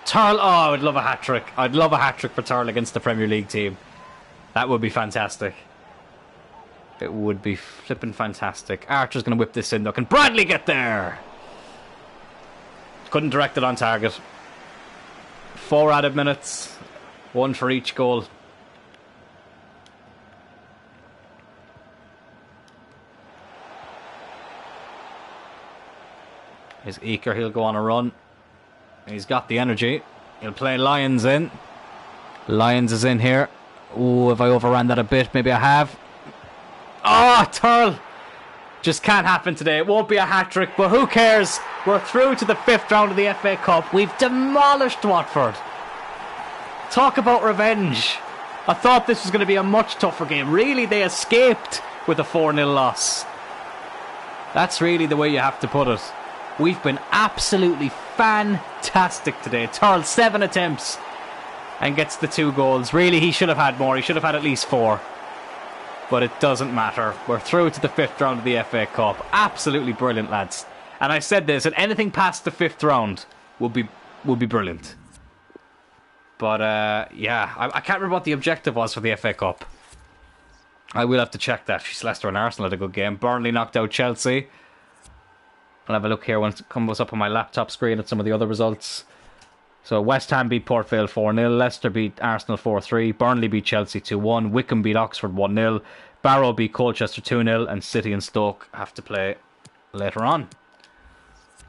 Tyrrell, oh, I would love a hat-trick. I'd love a hat-trick for Tyrrell against the Premier League team. That would be fantastic. It would be flipping fantastic. Archer's going to whip this in, though. Can Bradley get there? Couldn't direct it on target. 4 added minutes. 1 for each goal. Here's Eker. He'll go on a run. He's got the energy. He'll play Lyons in. Lyons is in here. Oh, have I overran that a bit? Maybe I have. Oh, Tyrrell. Just can't happen today. It won't be a hat-trick, but who cares? We're through to the 5th round of the FA Cup. We've demolished Watford. Talk about revenge. I thought this was going to be a much tougher game. Really, they escaped with a 4-0 loss. That's really the way you have to put it. We've been absolutely fantastic today. Tyrrell, 7 attempts and gets the 2 goals. Really, he should have had more. He should have had at least 4. But it doesn't matter. We're through to the 5th round of the FA Cup. Absolutely brilliant, lads. And I said this, that anything past the 5th round would be brilliant. But, yeah, I can't remember what the objective was for the FA Cup. I will have to check that. Leicester and Arsenal had a good game. Burnley knocked out Chelsea. I'll have a look here when it comes up on my laptop screen at some of the other results. So West Ham beat Port Vale 4-0, Leicester beat Arsenal 4-3, Burnley beat Chelsea 2-1, Wickham beat Oxford 1-0, Barrow beat Colchester 2-0, and City and Stoke have to play later on.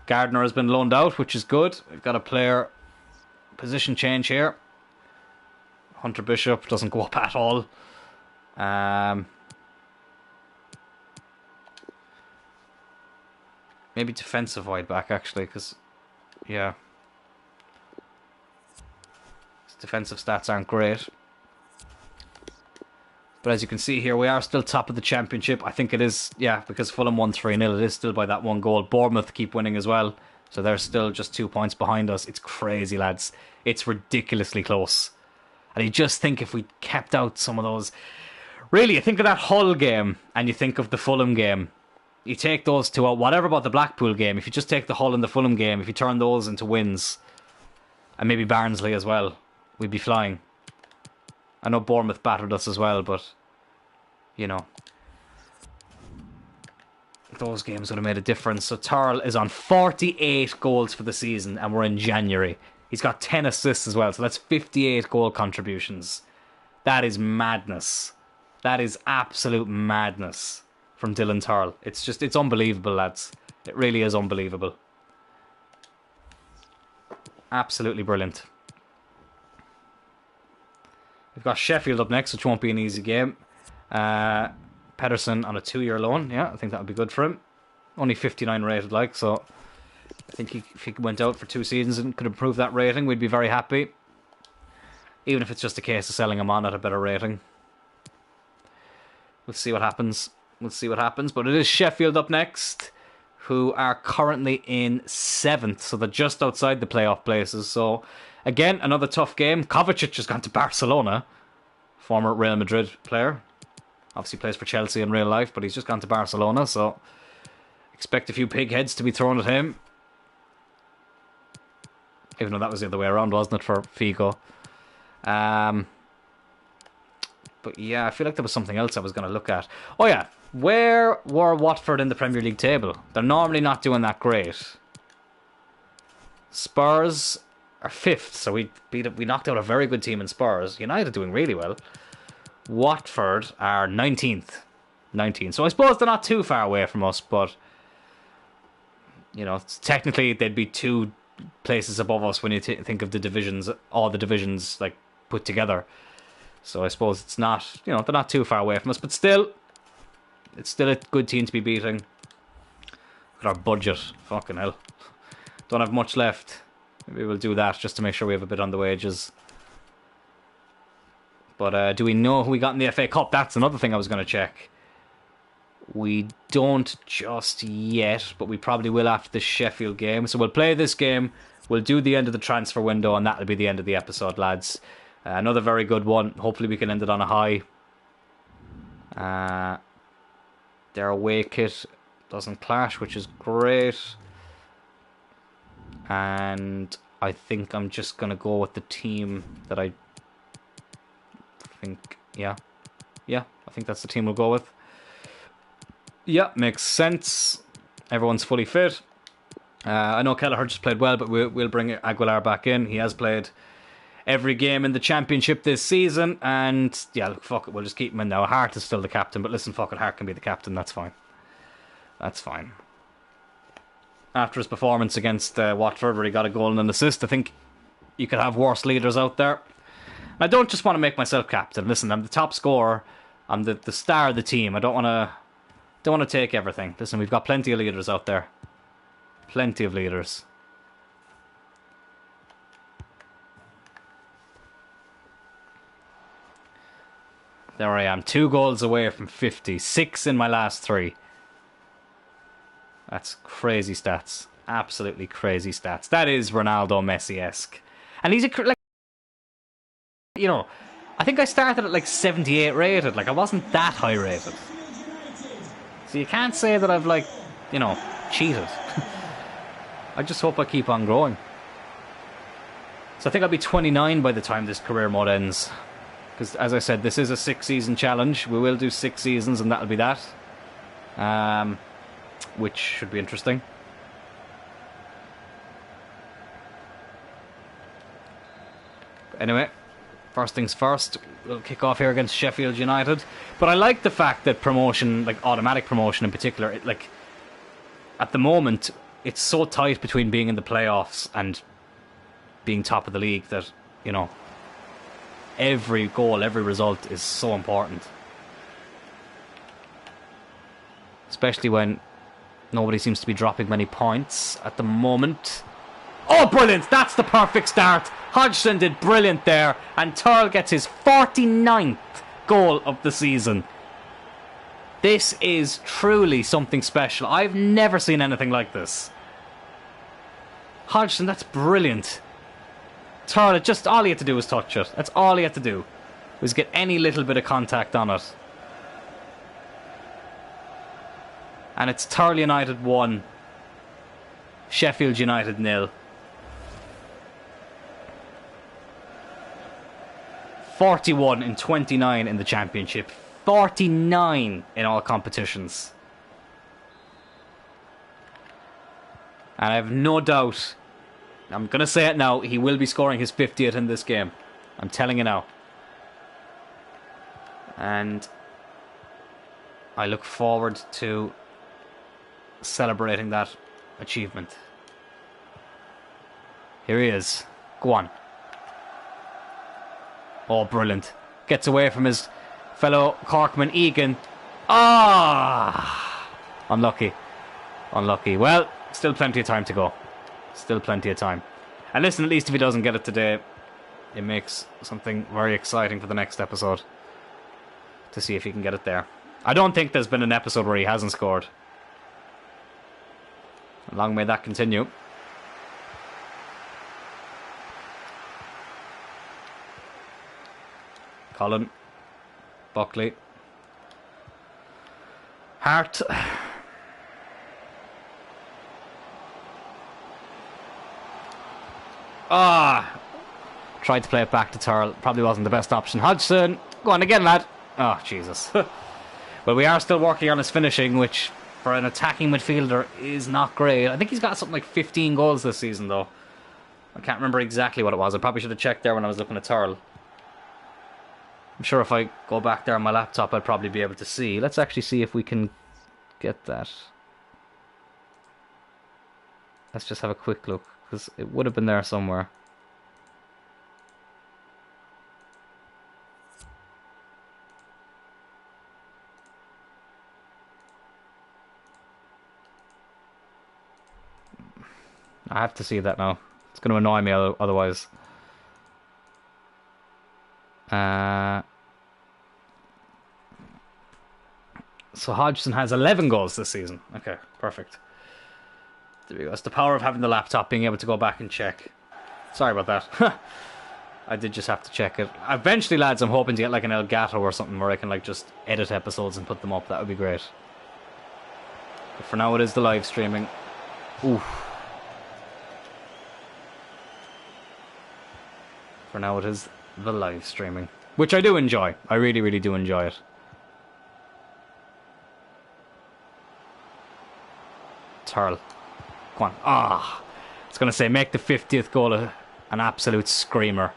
Gardner has been loaned out, which is good. We've got a player position change here. Hunter Bishop doesn't go up at all. Maybe defensive wide back, actually, because, yeah. His defensive stats aren't great. But as you can see here, we are still top of the championship. I think it is, yeah, because Fulham won 3-0. It is still by that 1 goal. Bournemouth keep winning as well. So they're still just 2 points behind us. It's crazy, lads. It's ridiculously close. And you just think if we kept out some of those... Really, you think of that Hull game and you think of the Fulham game. You take those 2 out, whatever about the Blackpool game, if you just take the Hull and the Fulham game, if you turn those into wins, and maybe Barnsley as well, we'd be flying. I know Bournemouth battered us as well, but, you know, those games would have made a difference. So Tyrrell is on 48 goals for the season, and we're in January. He's got 10 assists as well, so that's 58 goal contributions. That is madness. That is absolute madness from Dylan Tyrrell. It's unbelievable, lads. It really is unbelievable. Absolutely brilliant. We've got Sheffield up next, which won't be an easy game. Pedersen on a 2-year loan. Yeah, I think that would be good for him. Only 59 rated, like, so I think if he went out for 2 seasons and could improve that rating, we'd be very happy. Even if it's just a case of selling him on at a better rating. We'll see what happens. We'll see what happens. But it is Sheffield up next, who are currently in 7th. So they're just outside the playoff places. So, again, another tough game. Kovacic has gone to Barcelona. Former Real Madrid player. Obviously plays for Chelsea in real life, but he's just gone to Barcelona. So, expect a few pig heads to be thrown at him. Even though that was the other way around, wasn't it, for Figo? But yeah, I feel like there was something else I was going to look at. Oh yeah, where were Watford in the Premier League table? They're normally not doing that great. Spurs are 5th, so we knocked out a very good team in Spurs. United doing really well. Watford are 19th. 19th. So I suppose they're not too far away from us, but you know, technically they'd be 2 places above us when you think of the divisions, all the divisions like put together. So I suppose it's not, you know, they're not too far away from us, but still, it's still a good team to be beating. Look at our budget. Fucking hell. Don't have much left. Maybe we'll do that just to make sure we have a bit on the wages. But do we know who we got in the FA Cup? That's another thing I was going to check. We don't just yet, but we probably will after the Sheffield game. So we'll play this game. We'll do the end of the transfer window, and that'll be the end of the episode, lads. Another very good one. Hopefully we can end it on a high. Their away kit doesn't clash, which is great. And I think I'm just going to go with the team that I think... Yeah, I think that's the team we'll go with. Yeah, makes sense. Everyone's fully fit. I know Kelleher just played well, but we'll bring Aguilar back in. He has played every game in the Championship this season, and yeah, look, fuck it, we'll just keep him in now. Hart is still the captain, but listen, fuck it, Hart can be the captain, that's fine. That's fine. After his performance against Watford, where he got a goal and an assist, I think you could have worse leaders out there. I don't just want to make myself captain. Listen, I'm the top scorer. I'm the star of the team. I don't want to take everything. Listen, we've got plenty of leaders out there. Plenty of leaders. There I am, 2 goals away from 50. 6 in my last 3. That's crazy stats. Absolutely crazy stats. That is Ronaldo Messi-esque. And he's like, you know, I think I started at like 78 rated. Like, I wasn't that high rated. So you can't say that I've, like, you know, cheated. I just hope I keep on growing. So I think I'll be 29 by the time this career mode ends. Because, as I said, this is a 6-season challenge. We will do 6 seasons, and that'll be that. Which should be interesting. But anyway, first things first, we'll kick off here against Sheffield United. But I like the fact that promotion, like automatic promotion in particular, like at the moment, it's so tight between being in the playoffs and being top of the league that, you know, every goal, every result is so important. Especially when nobody seems to be dropping many points at the moment. Oh, brilliant! That's the perfect start. Hodgson did brilliant there, and Tyrrell gets his 49th goal of the season. This is truly something special. I've never seen anything like this. Hodgson, that's brilliant. Tyrrell, just all he had to do was touch it. That's all he had to do, was get any little bit of contact on it. And it's Tyrrell United 1, Sheffield United 0. 41 in 29 in the Championship. 49 in all competitions. And I have no doubt, I'm going to say it now, he will be scoring his 50th in this game. I'm telling you now. And I look forward to celebrating that achievement. Here he is. Go on. Oh, brilliant. Gets away from his fellow Corkman, Egan. Ah! Unlucky. Unlucky. Well, still plenty of time to go. Still plenty of time. And listen, at least if he doesn't get it today, it makes something very exciting for the next episode. To see if he can get it there. I don't think there's been an episode where he hasn't scored. Long may that continue. Colin. Buckley. Hart. Ah! Tried to play it back to Tyrrell. Probably wasn't the best option. Hodgson, go on again, lad. Oh, Jesus. Well, we are still working on his finishing, which for an attacking midfielder is not great. I think he's got something like 15 goals this season, though. I can't remember exactly what it was. I probably should have checked there when I was looking at Tyrrell. I'm sure if I go back there on my laptop, I'll probably be able to see. Let's actually see if we can get that. Let's just have a quick look, because it would have been there somewhere. I have to see that now. It's going to annoy me otherwise. So Hodgson has 11 goals this season. Okay, perfect. There we go. It's the power of having the laptop, being able to go back and check. Sorry about that. I did just have to check it. Eventually, lads, I'm hoping to get like an Elgato or something where I can like just edit episodes and put them up. That would be great. But for now, it is the live streaming. Oof. For now, it is the live streaming, which I do enjoy. I really, really do enjoy it. Tyrrell. Go on. Ah! It's going to say, make the 50th goal an absolute screamer.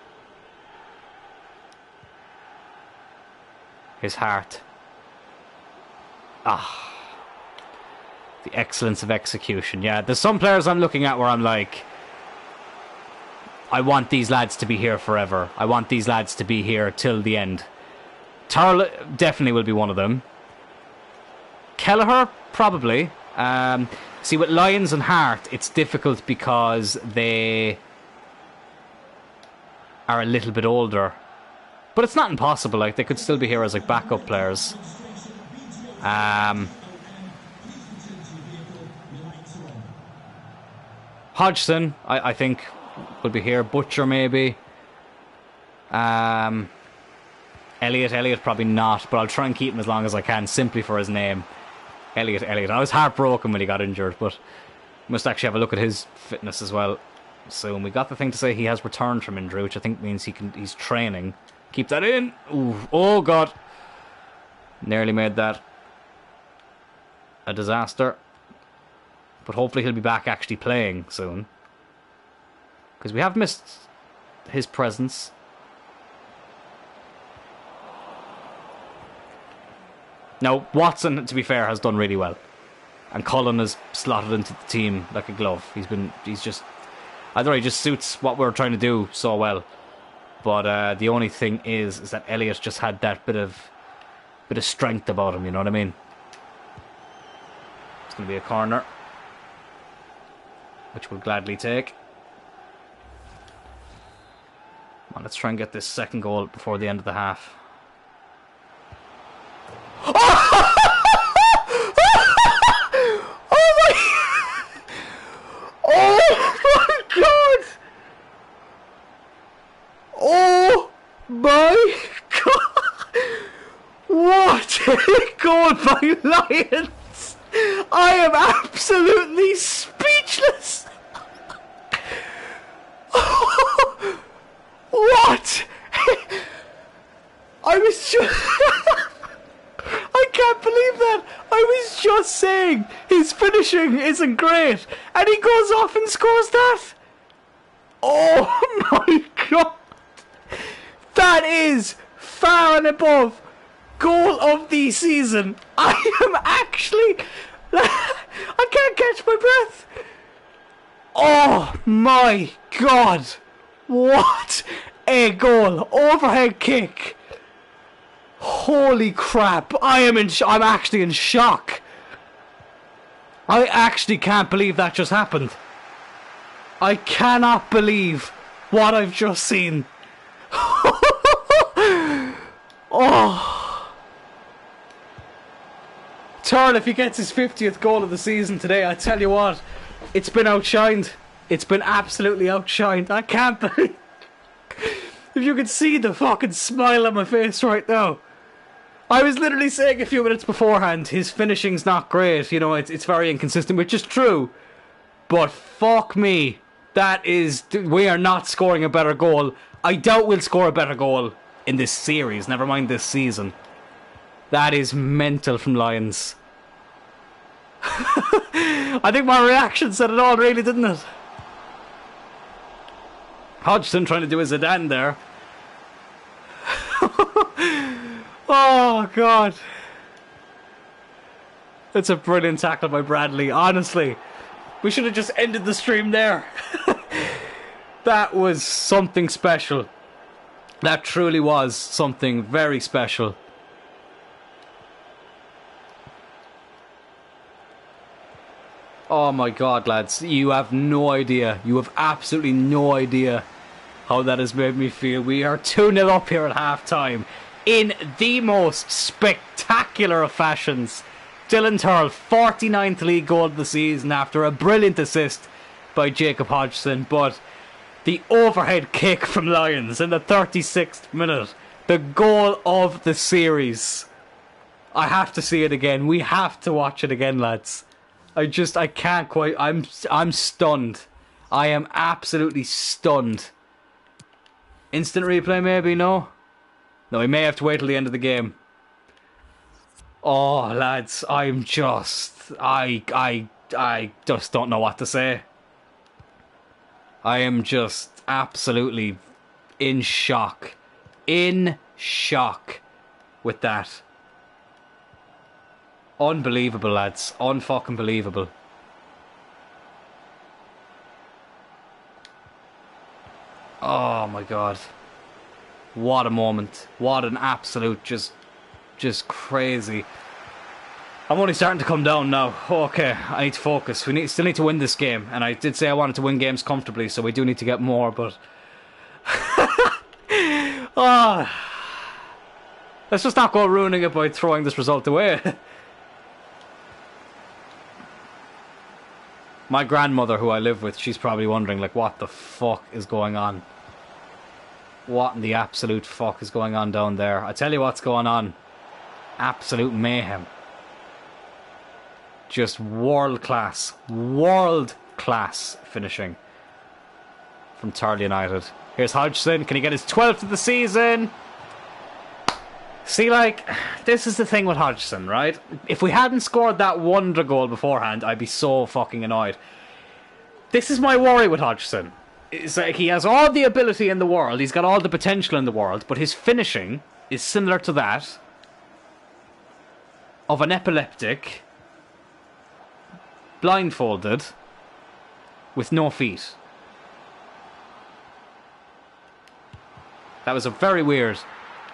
His heart. Ah. The excellence of execution. Yeah, there's some players I'm looking at where I'm like, I want these lads to be here forever. I want these lads to be here till the end. Tyrrell definitely will be one of them. Kelleher, probably. See, with Lyons and Hart, it's difficult because they are a little bit older. But it's not impossible. Like, they could still be here as like backup players. Hodgson, I think, will be here. Butcher, maybe. Elliott probably not, but I'll try and keep him as long as I can, simply for his name. Elliott. I was heartbroken when he got injured, but must actually have a look at his fitness as well soon. We got the thing to say he has returned from injury, which I think means he's training. Keep that in. Ooh, oh God. Nearly made that a disaster. But hopefully he'll be back actually playing soon, because we have missed his presence. Now, Watson, to be fair, has done really well. And Cullen has slotted into the team like a glove. He's just, I don't know, he just suits what we're trying to do so well. But the only thing is that Elliott just had that bit of strength about him, you know what I mean? It's going to be a corner, which we'll gladly take. Come on, let's try and get this second goal before the end of the half. Goal by Lions! I am absolutely speechless! What? I was just... I can't believe that! I was just saying his finishing isn't great, and he goes off and scores that! Oh my God! That is far and above goal of the season. I am actually... I can't catch my breath. Oh my God. What a goal. Overhead kick. Holy crap. I'm actually in shock. I actually can't believe that just happened. I cannot believe what I've just seen. Oh. Tyrrell, if he gets his 50th goal of the season today, I tell you what, it's been outshined. It's been absolutely outshined. I can't believe... If you could see the fucking smile on my face right now. I was literally saying a few minutes beforehand, his finishing's not great. You know, it's very inconsistent, which is true. But fuck me. We are not scoring a better goal. I doubt we'll score a better goal in this series, never mind this season. That is mental from Lions. I think my reaction said it all, really, didn't it? Hodgson trying to do his Zidane there. Oh, God. It's a brilliant tackle by Bradley, honestly. We should have just ended the stream there. That was something special. That truly was something very special. Oh my God, lads. You have no idea. You have absolutely no idea how that has made me feel. We are 2-0 up here at half-time in the most spectacular of fashions. Dylan Tyrrell, 49th league goal of the season after a brilliant assist by Jacob Hodgson. But the overhead kick from Lions in the 36th minute. The goal of the series. I have to see it again. We have to watch it again, lads. I can't quite. I'm stunned. I am absolutely stunned. Instant replay, maybe? No, we may have to wait till the end of the game. Oh, lads, I just don't know what to say. I am just absolutely in shock. In shock with that. Unbelievable, lads. Unfucking believable. Oh my God. What a moment. What an absolute just crazy. I'm only starting to come down now. Okay, I need to focus. We still need to win this game. And I did say I wanted to win games comfortably, so we do need to get more, but... Oh. Let's just not go ruining it by throwing this result away. My grandmother, who I live with, she's probably wondering, like, what the fuck is going on? What in the absolute fuck is going on down there? I tell you what's going on. Absolute mayhem. Just world class finishing from Tyrrell United. Here's Hodgson. Can he get his 12th of the season? See, like, this is the thing with Hodgson, right? If we hadn't scored that wonder goal beforehand, I'd be so fucking annoyed. This is my worry with Hodgson. It's like he has all the ability in the world, he's got all the potential in the world, but his finishing is similar to that of an epileptic, blindfolded, with no feet. That was a very weird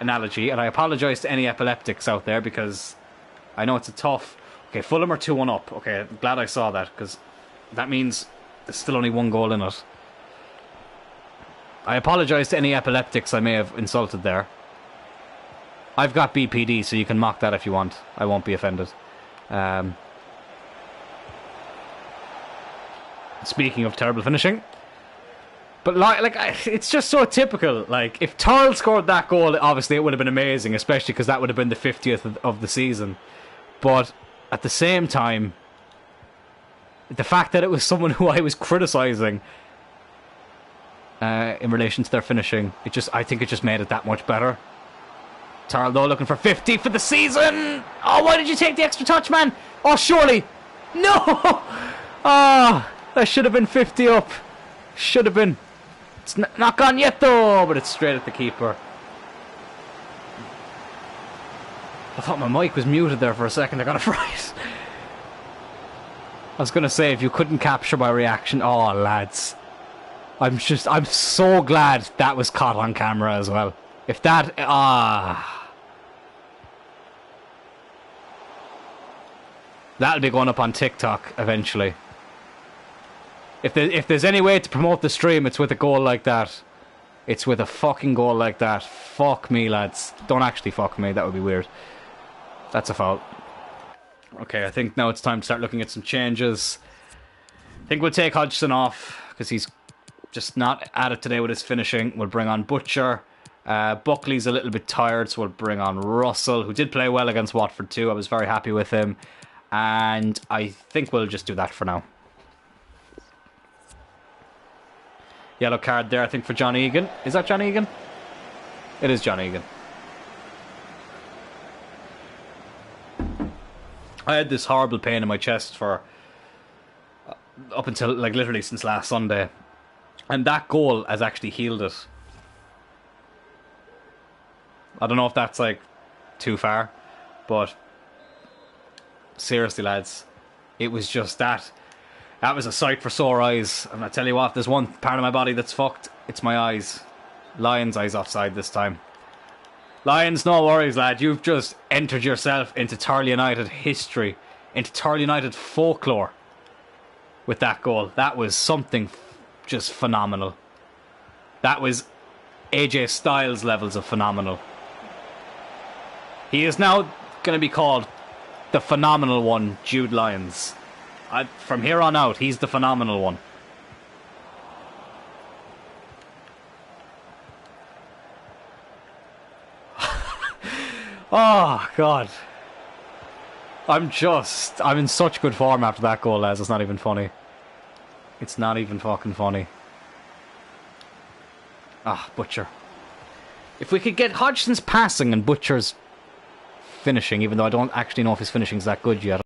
analogy, and I apologise to any epileptics out there because I know it's a tough... Okay, Fulham are 2-1 up. Okay, I'm glad I saw that because that means there's still only one goal in it. I apologise to any epileptics I may have insulted there. I've got BPD, so you can mock that if you want. I won't be offended. Speaking of terrible finishing... But like, it's just so typical. Like, if Tyrrell scored that goal, obviously it would have been amazing, especially because that would have been the 50th of the season. But at the same time, the fact that it was someone who I was criticising in relation to their finishing, I think it just made it that much better. Tyrrell though looking for 50 for the season. Oh, why did you take the extra touch, man? Oh, surely. No. Oh, that should have been 50 up. Should have been. It's not gone yet though, but it's straight at the keeper. I thought my mic was muted there for a second. I got it right. I was going to say, if you couldn't capture my reaction... Oh, lads. I'm so glad that was caught on camera as well. If that... That'll be going up on TikTok eventually. If there's any way to promote the stream, it's with a goal like that. It's with a fucking goal like that. Fuck me, lads. Don't actually fuck me. That would be weird. That's a foul. Okay, I think now it's time to start looking at some changes. I think we'll take Hodgson off because he's just not at it today with his finishing. We'll bring on Butcher. Buckley's a little bit tired, so we'll bring on Russell, who did play well against Watford too. I was very happy with him. And I think we'll just do that for now. Yellow card there, I think, for John Egan. Is that John Egan? It is John Egan. I had this horrible pain in my chest for up until, like, literally since last Sunday. And that goal has actually healed it. I don't know if that's, like, too far. But seriously, lads, it was just that. That was a sight for sore eyes. And I tell you what, if there's one part of my body that's fucked, it's my eyes. Lions' eyes offside this time. Lions, no worries, lad. You've just entered yourself into Tyrrell United history, into Tyrrell United folklore with that goal. That was something just phenomenal. That was AJ Styles levels of phenomenal. He is now going to be called the phenomenal one, Jude Lyons. From here on out, he's the phenomenal one. Oh, God. I'm in such good form after that goal, lads. It's not even funny. It's not even fucking funny. Ah, Butcher. If we could get Hodgson's passing and Butcher's finishing, even though I don't actually know if his finishing's that good yet.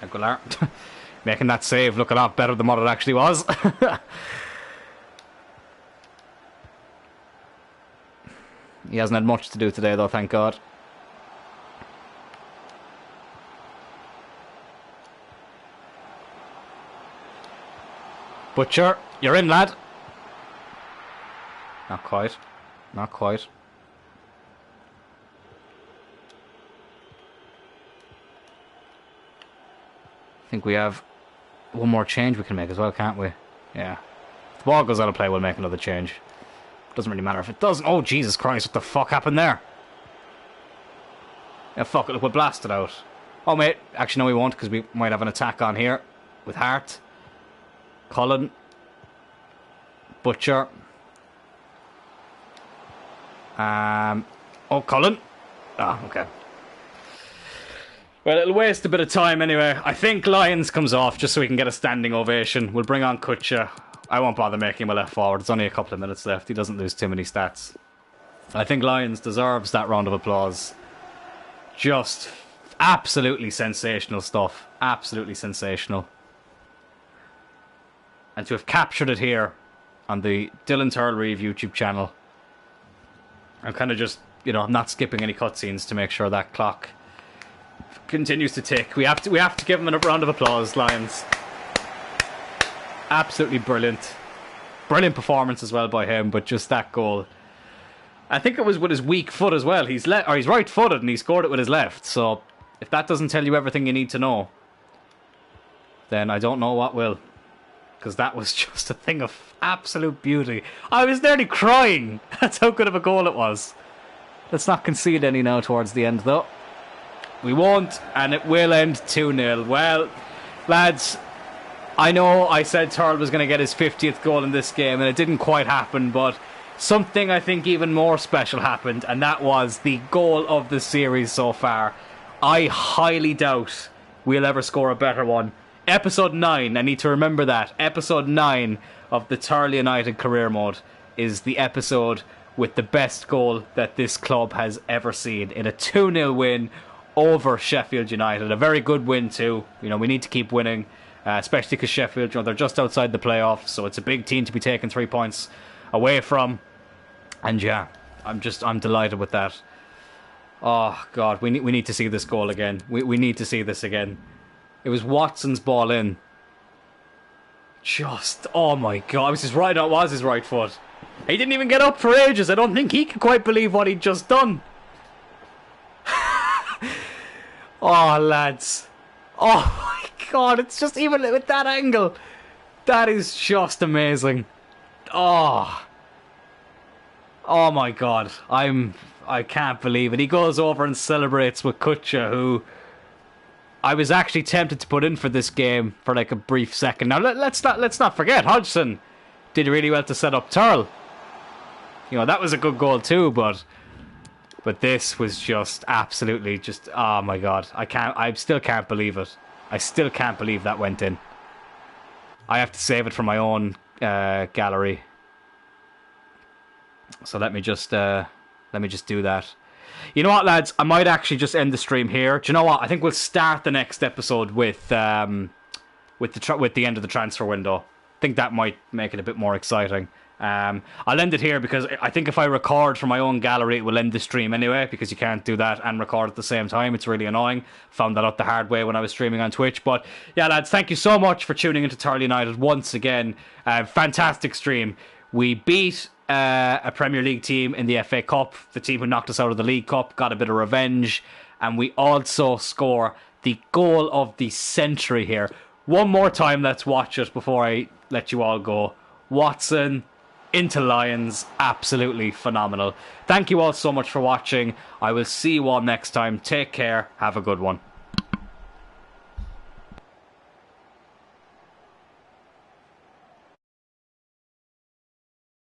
Aguilar making that save look a lot better than what it actually was. He hasn't had much to do today though, thank God. Butcher, you're in, lad. Not quite. Not quite. I think we have one more change we can make as well, can't we? Yeah. If the ball goes out of play, we'll make another change. Doesn't really matter if it doesn't. Oh, Jesus Christ, what the fuck happened there? Yeah, fuck it, we'll blast it out. Oh, mate. Actually, no, we won't, because we might have an attack on here with Hart. Cullen. Butcher. Oh, Cullen. Ah, okay. Well, it'll waste a bit of time anyway. I think Lyons comes off just so we can get a standing ovation. We'll bring on Kutcher. I won't bother making him a left forward. It's only a couple of minutes left. He doesn't lose too many stats. I think Lyons deserves that round of applause. Just absolutely sensational stuff. Absolutely sensational. And to have captured it here on the Dylan Tyrrell Reeve YouTube channel. I'm kind of just, you know, I'm not skipping any cutscenes to make sure that clock continues to tick. We have to give him a round of applause, Lyons. Absolutely brilliant. Brilliant performance as well by him, but just that goal. I think it was with his weak foot as well. He's right-footed and he scored it with his left. So if that doesn't tell you everything you need to know, then I don't know what will. Because that was just a thing of absolute beauty. I was nearly crying. That's how good of a goal it was. Let's not concede any now towards the end, though. We won't, and it will end 2-0. Well, lads, I know I said Tyrrell was going to get his 50th goal in this game, and it didn't quite happen, but something I think even more special happened, and that was the goal of the series so far. I highly doubt we'll ever score a better one. Episode 9, I need to remember that. Episode 9 of the Tyrrell United career mode is the episode with the best goal that this club has ever seen in a 2-0 win over Sheffield United. A very good win too. You know, we need to keep winning, especially because Sheffield, you know, they're just outside the playoffs, so it's a big team to be taking 3 points away from. And yeah, I'm delighted with that. Oh God, we need to see this goal again. We need to see this again. It was Watson's ball in. Just, oh my God, it was his right foot. He didn't even get up for ages. I don't think he could quite believe what he'd just done. Oh, lads. Oh my God, it's just, even with that angle, that is just amazing. Oh my God, I can't believe it. He goes over and celebrates with Kutcher, who I was actually tempted to put in for this game for like a brief second. Now let's not forget, Hodgson did really well to set up Tyrrell. You know, that was a good goal too, but this was just absolutely just, oh my God. I still can't believe it. I still can't believe that went in. I have to save it from my own gallery. So let me just do that. You know what, lads? I might actually just end the stream here. Do you know what? I think we'll start the next episode with the end of the transfer window. I think that might make it a bit more exciting. I'll end it here because I think if I record from my own gallery, it will end the stream anyway, because you can't do that and record at the same time. It's really annoying. Found that out the hard way when I was streaming on Twitch. But yeah, lads, thank you so much for tuning into Tyrrell United once again. Fantastic stream. We beat a Premier League team in the FA Cup, the team who knocked us out of the League Cup, got a bit of revenge, and we also score the goal of the century here. One more time, let's watch it before I let you all go. Watson into Lions, absolutely phenomenal. Thank you all so much for watching. I will see you all next time. Take care. Have a good one.